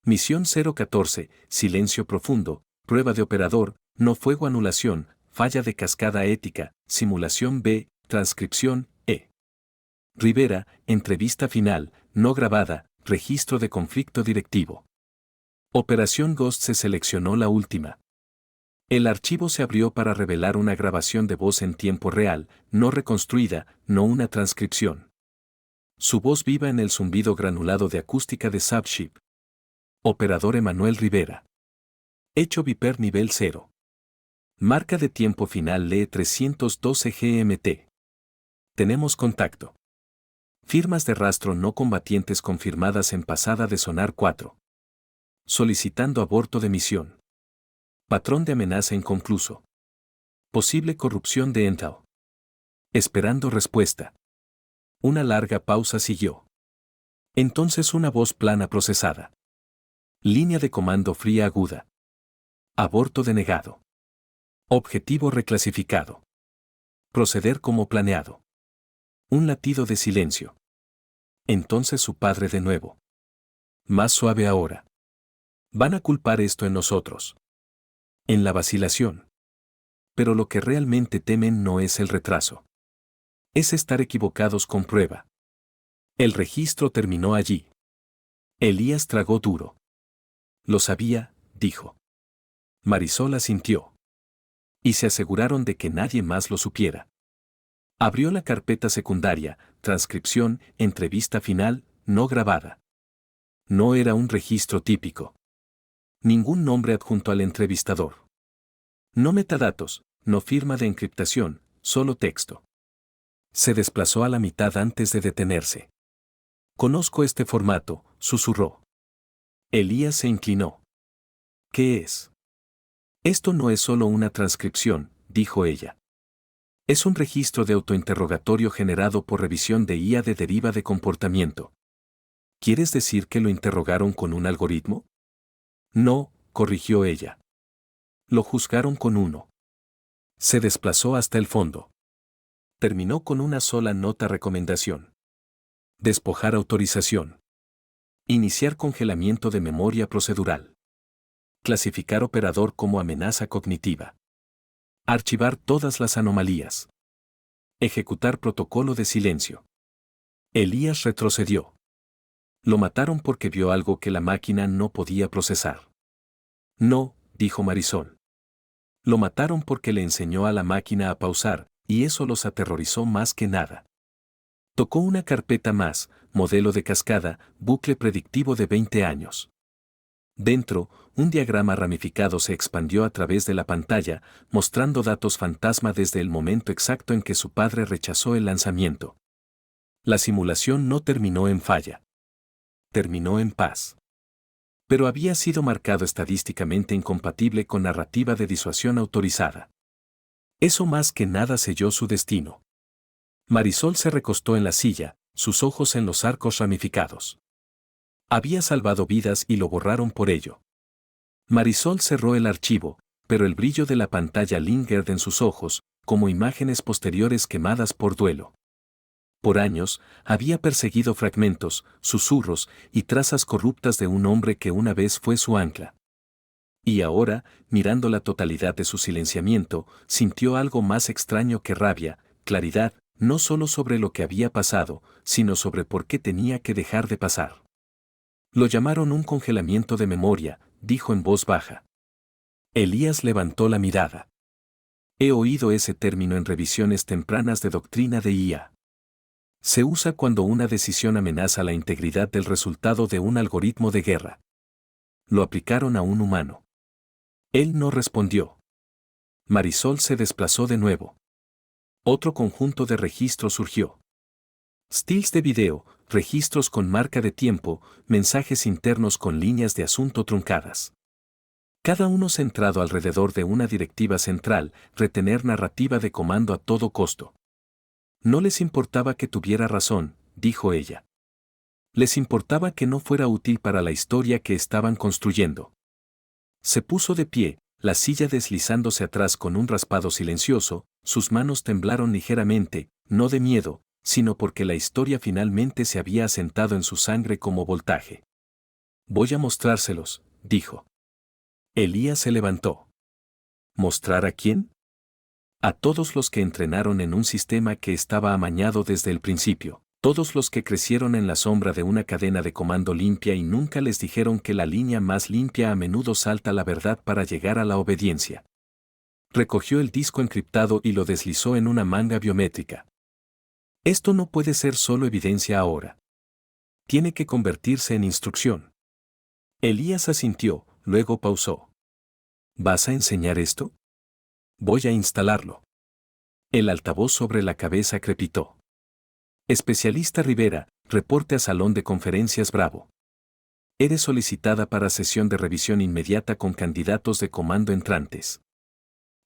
Speaker 1: Misión 014, silencio profundo, prueba de operador, no fuego anulación, falla de cascada ética, simulación B, transcripción E. Rivera, entrevista final, no grabada, registro de conflicto directivo. Operación Ghost se seleccionó la última. El archivo se abrió para revelar una grabación de voz en tiempo real, no reconstruida, no una transcripción. Su voz viva en el zumbido granulado de acústica de Subship. Operador Emanuel Rivera. Hecho Viper nivel 0. Marca de tiempo final lee 312 GMT. Tenemos contacto. Firmas de rastro no combatientes confirmadas en pasada de sonar 4. Solicitando aborto de misión. Patrón de amenaza inconcluso. Posible corrupción de Intel. Esperando respuesta. Una larga pausa siguió. Entonces una voz plana procesada. Línea de comando fría aguda. Aborto denegado. Objetivo reclasificado. Proceder como planeado. Un latido de silencio. Entonces su padre de nuevo. Más suave ahora. Van a culpar esto en nosotros. En la vacilación. Pero lo que realmente temen no es el retraso. Es estar equivocados con prueba. El registro terminó allí. Elías tragó duro. Lo sabía, dijo. Marisol asintió. Y se aseguraron de que nadie más lo supiera. Abrió la carpeta secundaria, transcripción, entrevista final, no grabada. No era un registro típico. Ningún nombre adjunto al entrevistador. No metadatos, no firma de encriptación, solo texto. Se desplazó a la mitad antes de detenerse. Conozco este formato, susurró. Elías se inclinó. ¿Qué es? Esto no es solo una transcripción, dijo ella. Es un registro de autointerrogatorio generado por revisión de IA de deriva de comportamiento. ¿Quieres decir que lo interrogaron con un algoritmo? No, corrigió ella. Lo juzgaron con uno. Se desplazó hasta el fondo. Terminó con una sola nota recomendación. Despojar autorización. Iniciar congelamiento de memoria procedural. Clasificar operador como amenaza cognitiva. Archivar todas las anomalías. Ejecutar protocolo de silencio. Elías retrocedió. Lo mataron porque vio algo que la máquina no podía procesar. No, dijo Marisol. Lo mataron porque le enseñó a la máquina a pausar, y eso los aterrorizó más que nada. Tocó una carpeta más, modelo de cascada, bucle predictivo de 20 años. Dentro, un diagrama ramificado se expandió a través de la pantalla, mostrando datos fantasma desde el momento exacto en que su padre rechazó el lanzamiento. La simulación no terminó en falla. Terminó en paz. Pero había sido marcado estadísticamente incompatible con narrativa de disuasión autorizada. Eso más que nada selló su destino. Marisol se recostó en la silla, sus ojos en los arcos ramificados. Había salvado vidas y lo borraron por ello. Marisol cerró el archivo, pero el brillo de la pantalla lingered en sus ojos, como imágenes posteriores quemadas por duelo. Por años, había perseguido fragmentos, susurros y trazas corruptas de un hombre que una vez fue su ancla. Y ahora, mirando la totalidad de su silenciamiento, sintió algo más extraño que rabia, claridad, no solo sobre lo que había pasado, sino sobre por qué tenía que dejar de pasar. Lo llamaron un congelamiento de memoria, dijo en voz baja. Elías levantó la mirada. He oído ese término en revisiones tempranas de doctrina de IA. Se usa cuando una decisión amenaza la integridad del resultado de un algoritmo de guerra. Lo aplicaron a un humano. Él no respondió. Marisol se desplazó de nuevo. Otro conjunto de registros surgió. Stills de video, registros con marca de tiempo, mensajes internos con líneas de asunto truncadas. Cada uno centrado alrededor de una directiva central, retener narrativa de comando a todo costo. No les importaba que tuviera razón, dijo ella. Les importaba que no fuera útil para la historia que estaban construyendo. Se puso de pie, la silla deslizándose atrás con un raspado silencioso, sus manos temblaron ligeramente, no de miedo, sino porque la historia finalmente se había asentado en su sangre como voltaje. Voy a mostrárselos, dijo. Elías se levantó. ¿Mostrar a quién? A todos los que entrenaron en un sistema que estaba amañado desde el principio, todos los que crecieron en la sombra de una cadena de comando limpia y nunca les dijeron que la línea más limpia a menudo salta la verdad para llegar a la obediencia. Recogió el disco encriptado y lo deslizó en una manga biométrica. Esto no puede ser solo evidencia ahora. Tiene que convertirse en instrucción. Elías asintió, luego pausó. ¿Vas a enseñar esto? Voy a instalarlo. El altavoz sobre la cabeza crepitó. Especialista Rivera, reporte a Salón de Conferencias Bravo. Eres solicitada para sesión de revisión inmediata con candidatos de comando entrantes.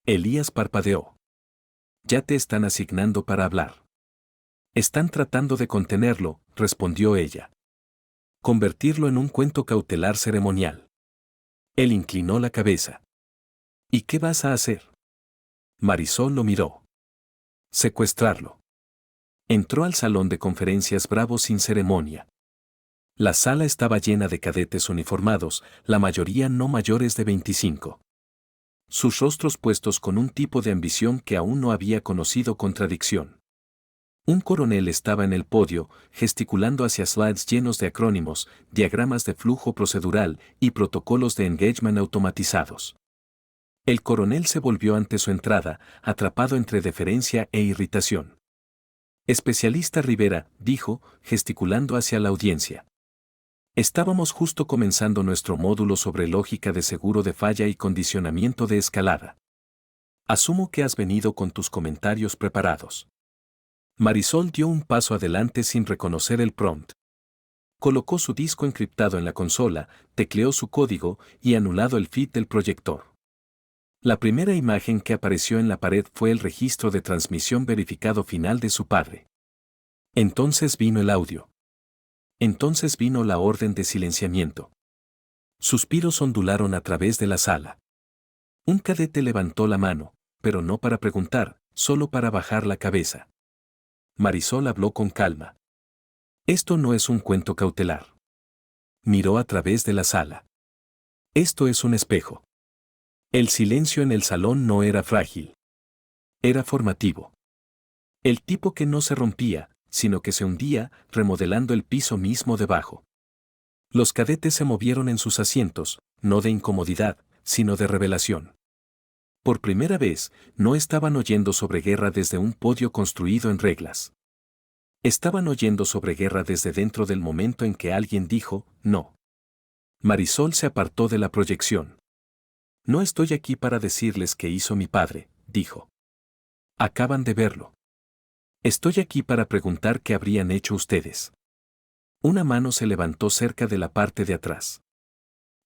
Speaker 1: Elías parpadeó. Ya te están asignando para hablar. Están tratando de contenerlo, respondió ella. Convertirlo en un cuento cautelar ceremonial. Él inclinó la cabeza. ¿Y qué vas a hacer? Marisol lo miró. Secuestrarlo. Entró al salón de conferencias Bravo sin ceremonia. La sala estaba llena de cadetes uniformados, la mayoría no mayores de 25. Sus rostros puestos con un tipo de ambición que aún no había conocido contradicción. Un coronel estaba en el podio, gesticulando hacia slides llenos de acrónimos, diagramas de flujo procedural y protocolos de engagement automatizados. El coronel se volvió ante su entrada, atrapado entre deferencia e irritación. Especialista Rivera, dijo, gesticulando hacia la audiencia. Estábamos justo comenzando nuestro módulo sobre lógica de seguro de falla y condicionamiento de escalada. Asumo que has venido con tus comentarios preparados. Marisol dio un paso adelante sin reconocer el prompt. Colocó su disco encriptado en la consola, tecleó su código y anulado el feed del proyector. La primera imagen que apareció en la pared fue el registro de transmisión verificado final de su padre. Entonces vino el audio. Entonces vino la orden de silenciamiento. Suspiros ondularon a través de la sala. Un cadete levantó la mano, pero no para preguntar, solo para bajar la cabeza. Marisol habló con calma. Esto no es un cuento cautelar. miró a través de la sala. Esto es un espejo. El silencio en el salón no era frágil. Era formativo. El tipo que no se rompía, sino que se hundía, remodelando el piso mismo debajo. Los cadetes se movieron en sus asientos, no de incomodidad, sino de revelación. Por primera vez, no estaban oyendo sobre guerra desde un podio construido en reglas. Estaban oyendo sobre guerra desde dentro del momento en que alguien dijo, no. Marisol se apartó de la proyección. No estoy aquí para decirles qué hizo mi padre, dijo. Acaban de verlo. Estoy aquí para preguntar qué habrían hecho ustedes. Una mano se levantó cerca de la parte de atrás.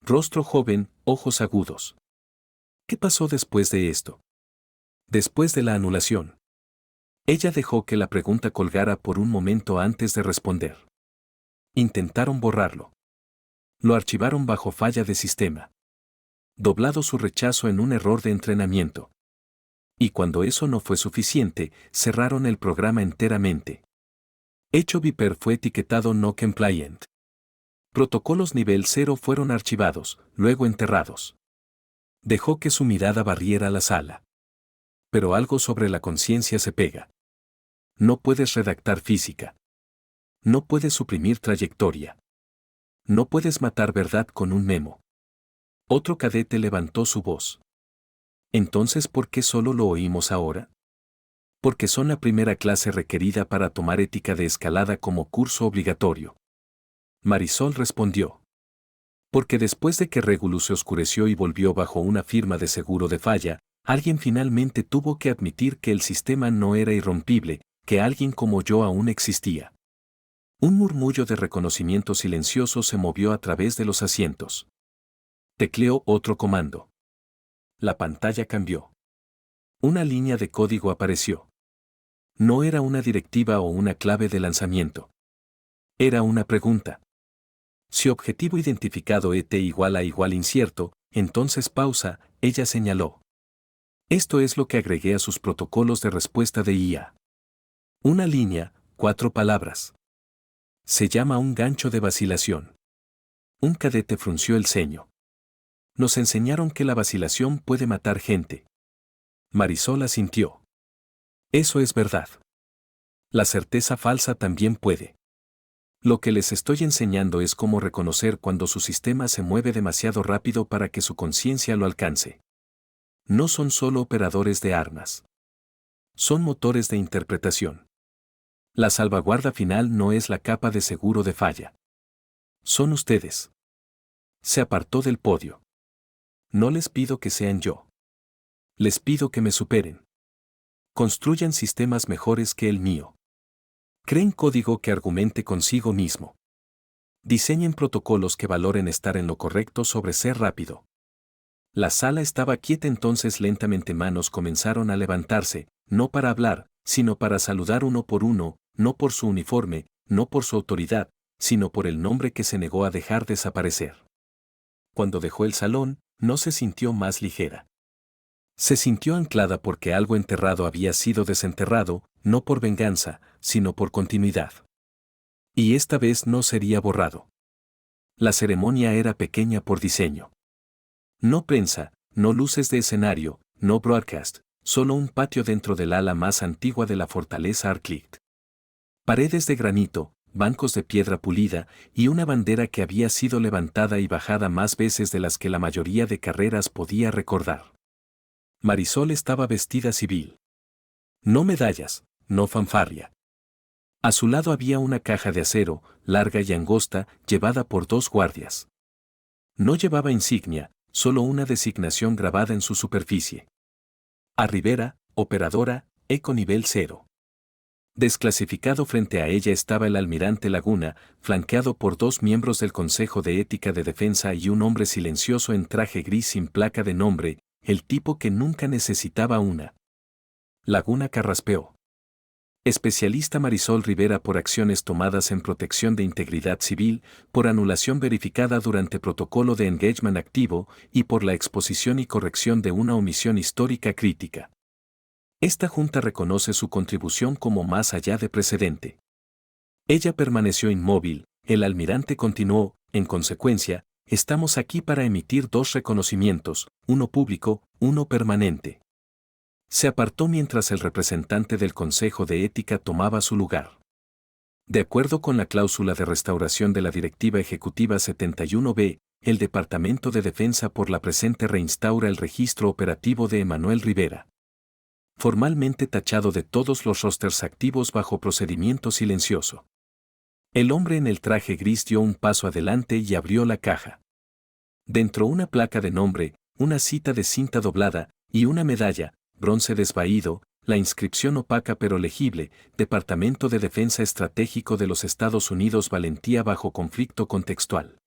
Speaker 1: Rostro joven, ojos agudos. ¿Qué pasó después de esto? Después de la anulación. Ella dejó que la pregunta colgara por un momento antes de responder. Intentaron borrarlo. Lo archivaron bajo falla de sistema. Doblado su rechazo en un error de entrenamiento. Y cuando eso no fue suficiente, cerraron el programa enteramente. Hecho Viper fue etiquetado no compliant. Protocolos nivel 0 fueron archivados, luego enterrados. Dejó que su mirada barriera la sala. Pero algo sobre la conciencia se pega. No puedes redactar física. No puedes suprimir trayectoria. No puedes matar verdad con un memo. Otro cadete levantó su voz. Entonces, ¿por qué solo lo oímos ahora? Porque son la primera clase requerida para tomar ética de escalada como curso obligatorio. Marisol respondió. Porque después de que Regulus se oscureció y volvió bajo una firma de seguro de falla, alguien finalmente tuvo que admitir que el sistema no era irrompible, que alguien como yo aún existía. Un murmullo de reconocimiento silencioso se movió a través de los asientos. Tecleó otro comando. La pantalla cambió. Una línea de código apareció. No era una directiva o una clave de lanzamiento. Era una pregunta. Si objetivo identificado ET igual a igual incierto, entonces pausa, ella señaló. Esto es lo que agregué a sus protocolos de respuesta de IA. Una línea, 4 palabras. Se llama un gancho de vacilación. Un cadete frunció el ceño. Nos enseñaron que la vacilación puede matar gente. Marisol asintió. Eso es verdad. La certeza falsa también puede. Lo que les estoy enseñando es cómo reconocer cuando su sistema se mueve demasiado rápido para que su conciencia lo alcance. No son solo operadores de armas. Son motores de interpretación. La salvaguarda final no es la capa de seguro de falla. Son ustedes. Se apartó del podio. No les pido que sean yo. Les pido que me superen. Construyan sistemas mejores que el mío. Creen código que argumente consigo mismo. Diseñen protocolos que valoren estar en lo correcto sobre ser rápido. La sala estaba quieta, entonces lentamente manos comenzaron a levantarse, no para hablar, sino para saludar uno por uno, no por su uniforme, no por su autoridad, sino por el nombre que se negó a dejar desaparecer. Cuando dejó el salón, no se sintió más ligera. Se sintió anclada porque algo enterrado había sido desenterrado, no por venganza, sino por continuidad. Y esta vez no sería borrado. La ceremonia era pequeña por diseño. No prensa, no luces de escenario, no broadcast, solo un patio dentro del ala más antigua de la fortaleza Arklight. Paredes de granito, bancos de piedra pulida y una bandera que había sido levantada y bajada más veces de las que la mayoría de carreras podía recordar. Marisol estaba vestida civil. No medallas, no fanfarria. A su lado había una caja de acero, larga y angosta, llevada por 2 guardias. No llevaba insignia, solo una designación grabada en su superficie. A Rivera, operadora, Eco nivel 0. Desclasificado, frente a ella estaba el almirante Laguna, flanqueado por 2 miembros del Consejo de Ética de Defensa y un hombre silencioso en traje gris sin placa de nombre, el tipo que nunca necesitaba una. Laguna carraspeó. Especialista Marisol Rivera por acciones tomadas en protección de integridad civil, por anulación verificada durante protocolo de engagement activo y por la exposición y corrección de una omisión histórica crítica. Esta junta reconoce su contribución como más allá de precedente. Ella permaneció inmóvil, el almirante continuó, en consecuencia, estamos aquí para emitir dos reconocimientos, uno público, uno permanente. Se apartó mientras el representante del Consejo de Ética tomaba su lugar. De acuerdo con la cláusula de restauración de la Directiva Ejecutiva 71B, el Departamento de Defensa por la presente reinstaura el registro operativo de Emanuel Rivera. Formalmente tachado de todos los rosters activos bajo procedimiento silencioso. El hombre en el traje gris dio un paso adelante y abrió la caja. Dentro una placa de nombre, una cita de cinta doblada y una medalla, bronce desvaído, la inscripción opaca pero legible, Departamento de Defensa Estratégico de los Estados Unidos Valentía bajo conflicto contextual.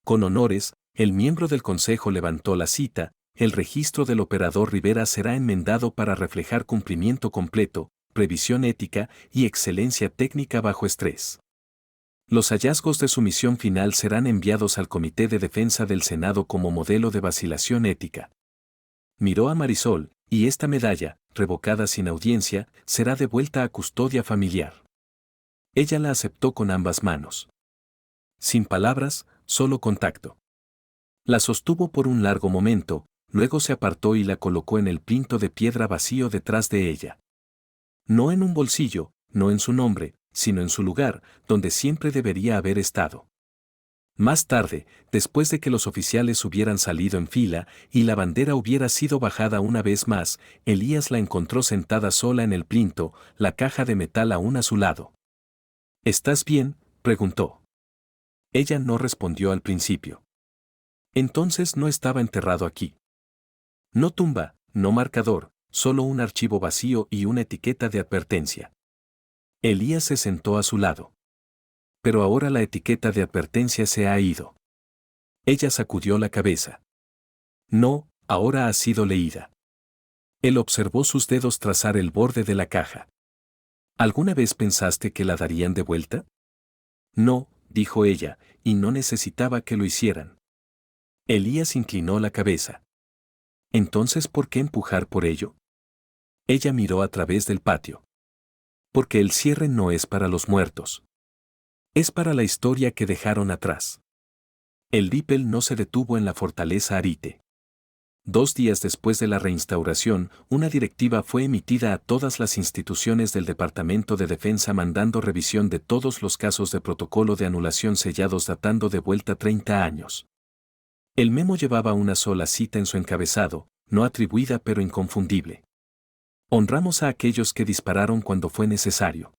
Speaker 1: Con honores, el miembro del Consejo levantó la cita, el registro del operador Rivera será enmendado para reflejar cumplimiento completo, previsión ética y excelencia técnica bajo estrés. Los hallazgos de su misión final serán enviados al Comité de Defensa del Senado como modelo de vacilación ética. Miró a Marisol, y esta medalla, revocada sin audiencia, será devuelta a custodia familiar. Ella la aceptó con ambas manos. Sin palabras, solo contacto. La sostuvo por un largo momento, luego se apartó y la colocó en el plinto de piedra vacío detrás de ella. No en un bolsillo, no en su nombre, sino en su lugar, donde siempre debería haber estado. Más tarde, después de que los oficiales hubieran salido en fila y la bandera hubiera sido bajada una vez más, Elías la encontró sentada sola en el plinto, la caja de metal aún a su lado. ¿Estás bien?, preguntó. Ella no respondió al principio. Entonces no estaba enterrado aquí. No tumba, no marcador, solo un archivo vacío y una etiqueta de advertencia. Elías se sentó a su lado. Pero ahora la etiqueta de advertencia se ha ido. Ella sacudió la cabeza. No, ahora ha sido leída. Él observó sus dedos trazar el borde de la caja. ¿Alguna vez pensaste que la darían de vuelta? No, dijo ella, y no necesitaba que lo hicieran. Elías inclinó la cabeza. ¿Entonces por qué empujar por ello? Ella miró a través del patio. Porque el cierre no es para los muertos. Es para la historia que dejaron atrás. El DIPEL no se detuvo en la fortaleza Arite. 2 días después de la reinstauración, una directiva fue emitida a todas las instituciones del Departamento de Defensa mandando revisión de todos los casos de protocolo de anulación sellados datando de vuelta 30 años. El memo llevaba una sola cita en su encabezado, no atribuida pero inconfundible. Honramos a aquellos que dispararon cuando fue necesario.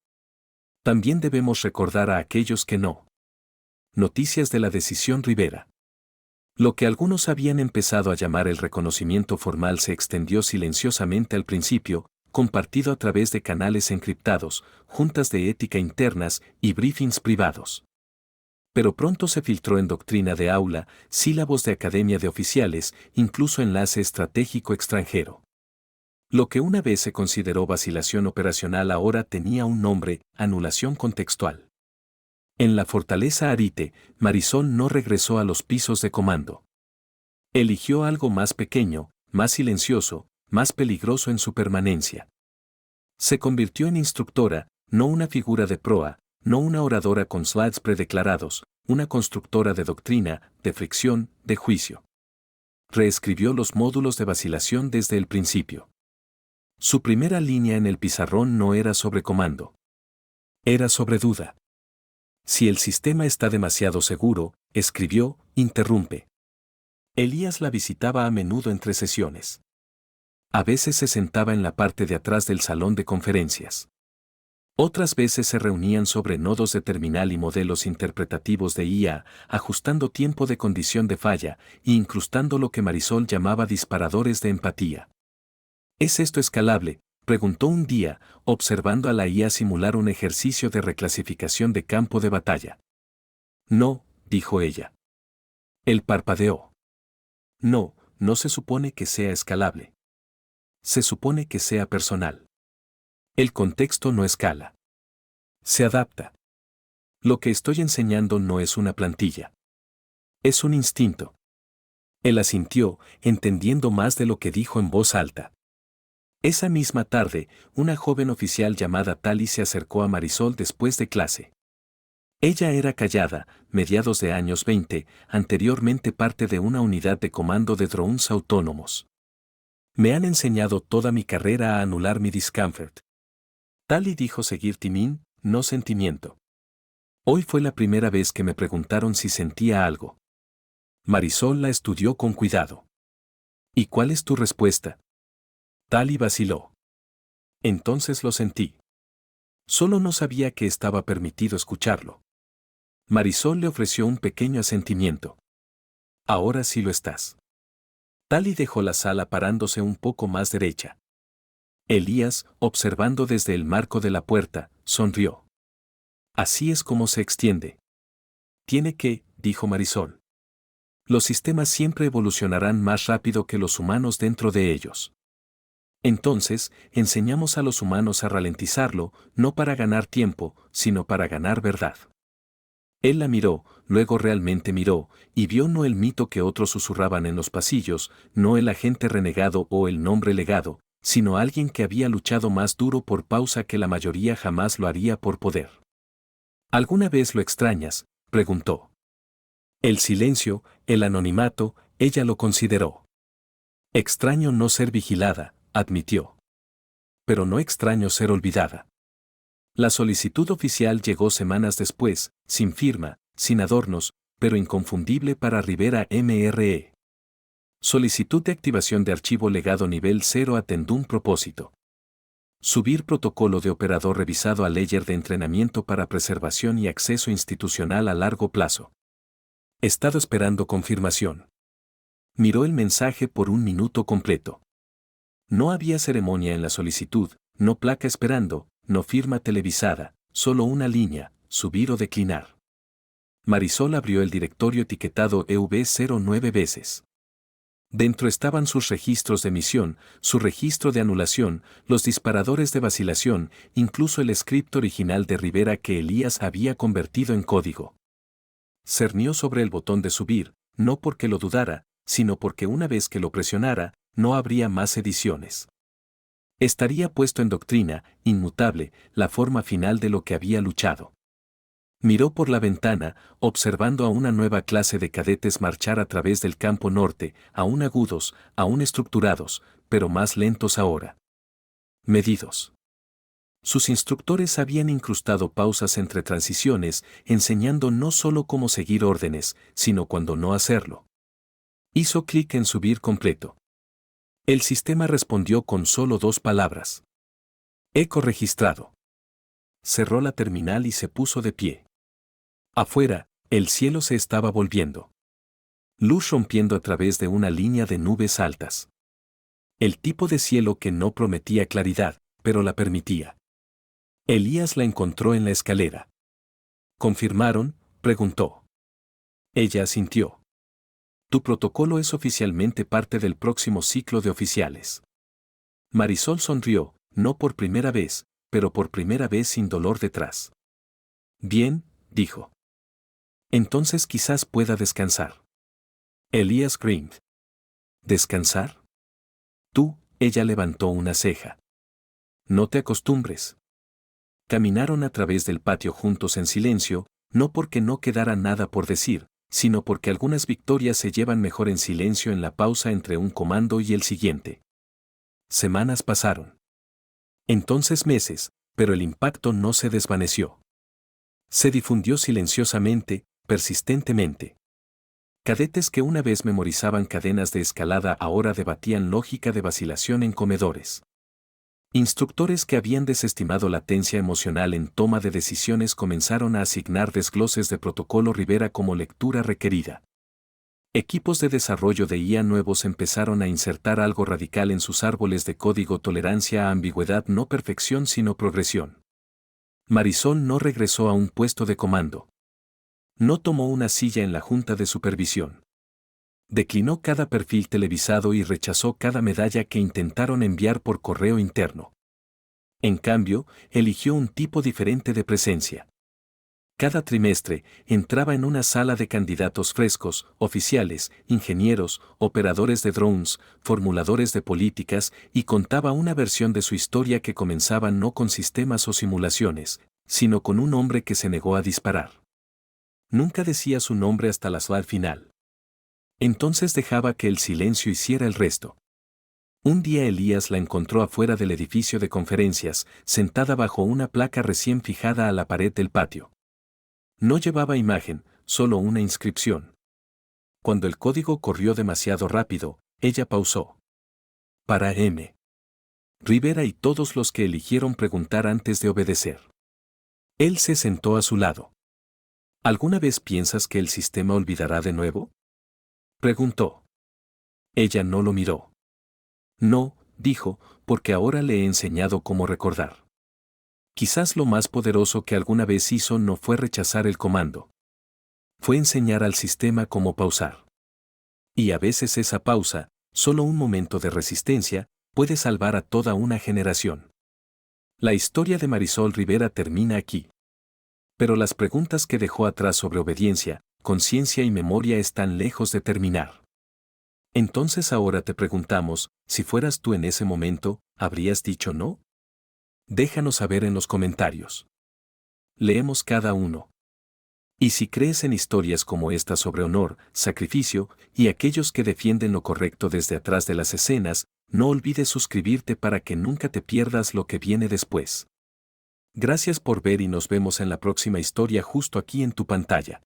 Speaker 1: También debemos recordar a aquellos que no. Noticias de la decisión Rivera. Lo que algunos habían empezado a llamar el reconocimiento formal se extendió silenciosamente al principio, compartido a través de canales encriptados, juntas de ética internas y briefings privados. Pero pronto se filtró en doctrina de aula, sílabos de academia de oficiales, incluso enlace estratégico extranjero. Lo que una vez se consideró vacilación operacional ahora tenía un nombre, anulación contextual. En la fortaleza Arite, Marisol no regresó a los pisos de comando. Eligió algo más pequeño, más silencioso, más peligroso en su permanencia. Se convirtió en instructora, no una figura de proa, no una oradora con slides predeclarados, una constructora de doctrina, de fricción, de juicio. Reescribió los módulos de vacilación desde el principio. Su primera línea en el pizarrón no era sobre comando. Era sobre duda. Si el sistema está demasiado seguro, escribió, interrumpe. Elías la visitaba a menudo entre sesiones. A veces se sentaba en la parte de atrás del salón de conferencias. Otras veces se reunían sobre nodos de terminal y modelos interpretativos de IA, ajustando tiempo de condición de falla e incrustando lo que Marisol llamaba disparadores de empatía. ¿Es esto escalable?, preguntó un día, observando a la IA simular un ejercicio de reclasificación de campo de batalla. No, dijo ella. Él parpadeó. No, no se supone que sea escalable. Se supone que sea personal. El contexto no escala. Se adapta. Lo que estoy enseñando no es una plantilla. Es un instinto. Él asintió, entendiendo más de lo que dijo en voz alta. Esa misma tarde, una joven oficial llamada Tali se acercó a Marisol después de clase. Ella era callada, mediados de años 20, anteriormente parte de una unidad de comando de drones autónomos. Me han enseñado toda mi carrera a anular mi discomfort. Tali dijo seguir timín, no sentimiento. Hoy fue la primera vez que me preguntaron si sentía algo. Marisol la estudió con cuidado. ¿Y cuál es tu respuesta? Tali vaciló. Entonces lo sentí. Solo no sabía que estaba permitido escucharlo. Marisol le ofreció un pequeño asentimiento. Ahora sí lo estás. Tali dejó la sala parándose un poco más derecha. Elías, observando desde el marco de la puerta, sonrió. Así es como se extiende. Tiene que, dijo Marisol. Los sistemas siempre evolucionarán más rápido que los humanos dentro de ellos. Entonces, enseñamos a los humanos a ralentizarlo, no para ganar tiempo, sino para ganar verdad. Él la miró, luego realmente miró, y vio no el mito que otros susurraban en los pasillos, no el agente renegado o el nombre legado, sino alguien que había luchado más duro por pausa que la mayoría jamás lo haría por poder. ¿Alguna vez lo extrañas?, preguntó. El silencio, el anonimato, ella lo consideró. Extraño no ser vigilada, admitió. Pero no extraño ser olvidada. La solicitud oficial llegó semanas después, sin firma, sin adornos, pero inconfundible para Rivera MRE. Solicitud de activación de archivo legado nivel 0 atendum propósito. Subir protocolo de operador revisado a layer de entrenamiento para preservación y acceso institucional a largo plazo. Estado esperando confirmación. Miró el mensaje por un minuto completo. No había ceremonia en la solicitud, no placa esperando, no firma televisada, solo una línea, subir o declinar. Marisol abrió el directorio etiquetado EV09 veces. Dentro estaban sus registros de emisión, su registro de anulación, los disparadores de vacilación, incluso el script original de Rivera que Elías había convertido en código. Cernió sobre el botón de subir, no porque lo dudara, sino porque una vez que lo presionara, no habría más ediciones. Estaría puesto en doctrina, inmutable, la forma final de lo que había luchado. Miró por la ventana, observando a una nueva clase de cadetes marchar a través del campo norte, aún agudos, aún estructurados, pero más lentos ahora. Medidos. Sus instructores habían incrustado pausas entre transiciones, enseñando no solo cómo seguir órdenes, sino cuándo no hacerlo. Hizo clic en subir completo. El sistema respondió con solo 2 palabras. Eco registrado. Cerró la terminal y se puso de pie. Afuera, el cielo se estaba volviendo. Luz rompiendo a través de una línea de nubes altas. El tipo de cielo que no prometía claridad, pero la permitía. Elías la encontró en la escalera. ¿Confirmaron?, preguntó. Ella asintió. Tu protocolo es oficialmente parte del próximo ciclo de oficiales. Marisol sonrió, no por primera vez, pero por primera vez sin dolor detrás. Bien, dijo. Entonces quizás pueda descansar. Elías grinned. ¿Descansar? Tú, ella levantó una ceja. No te acostumbres. Caminaron a través del patio juntos en silencio, no porque no quedara nada por decir, sino porque algunas victorias se llevan mejor en silencio en la pausa entre un comando y el siguiente. Semanas pasaron. Entonces meses, pero el impacto no se desvaneció. Se difundió silenciosamente, persistentemente. Cadetes que una vez memorizaban cadenas de escalada ahora debatían lógica de vacilación en comedores. Instructores que habían desestimado latencia emocional en toma de decisiones comenzaron a asignar desgloses de protocolo Rivera como lectura requerida. Equipos de desarrollo de IA nuevos empezaron a insertar algo radical en sus árboles de código: tolerancia a ambigüedad, no perfección sino progresión. Marisol no regresó a un puesto de comando. No tomó una silla en la junta de supervisión. Declinó cada perfil televisado y rechazó cada medalla que intentaron enviar por correo interno. En cambio, eligió un tipo diferente de presencia. Cada trimestre, entraba en una sala de candidatos frescos, oficiales, ingenieros, operadores de drones, formuladores de políticas, y contaba una versión de su historia que comenzaba no con sistemas o simulaciones, sino con un hombre que se negó a disparar. Nunca decía su nombre hasta la al final. Entonces dejaba que el silencio hiciera el resto. Un día Elías la encontró afuera del edificio de conferencias, sentada bajo una placa recién fijada a la pared del patio. No llevaba imagen, solo una inscripción. Cuando el código corrió demasiado rápido, ella pausó. Para M. Rivera y todos los que eligieron preguntar antes de obedecer. Él se sentó a su lado. ¿Alguna vez piensas que el sistema olvidará de nuevo? Preguntó. Ella no lo miró. No, dijo, porque ahora le he enseñado cómo recordar. Quizás lo más poderoso que alguna vez hizo no fue rechazar el comando. Fue enseñar al sistema cómo pausar. Y a veces esa pausa, solo un momento de resistencia, puede salvar a toda una generación. La historia de Marisol Rivera termina aquí. Pero las preguntas que dejó atrás sobre obediencia, conciencia y memoria están lejos de terminar. Entonces ahora te preguntamos, si fueras tú en ese momento, ¿habrías dicho no? Déjanos saber en los comentarios. Leemos cada uno. Y si crees en historias como esta sobre honor, sacrificio y aquellos que defienden lo correcto desde atrás de las escenas, no olvides suscribirte para que nunca te pierdas lo que viene después. Gracias por ver y nos vemos en la próxima historia justo aquí en tu pantalla.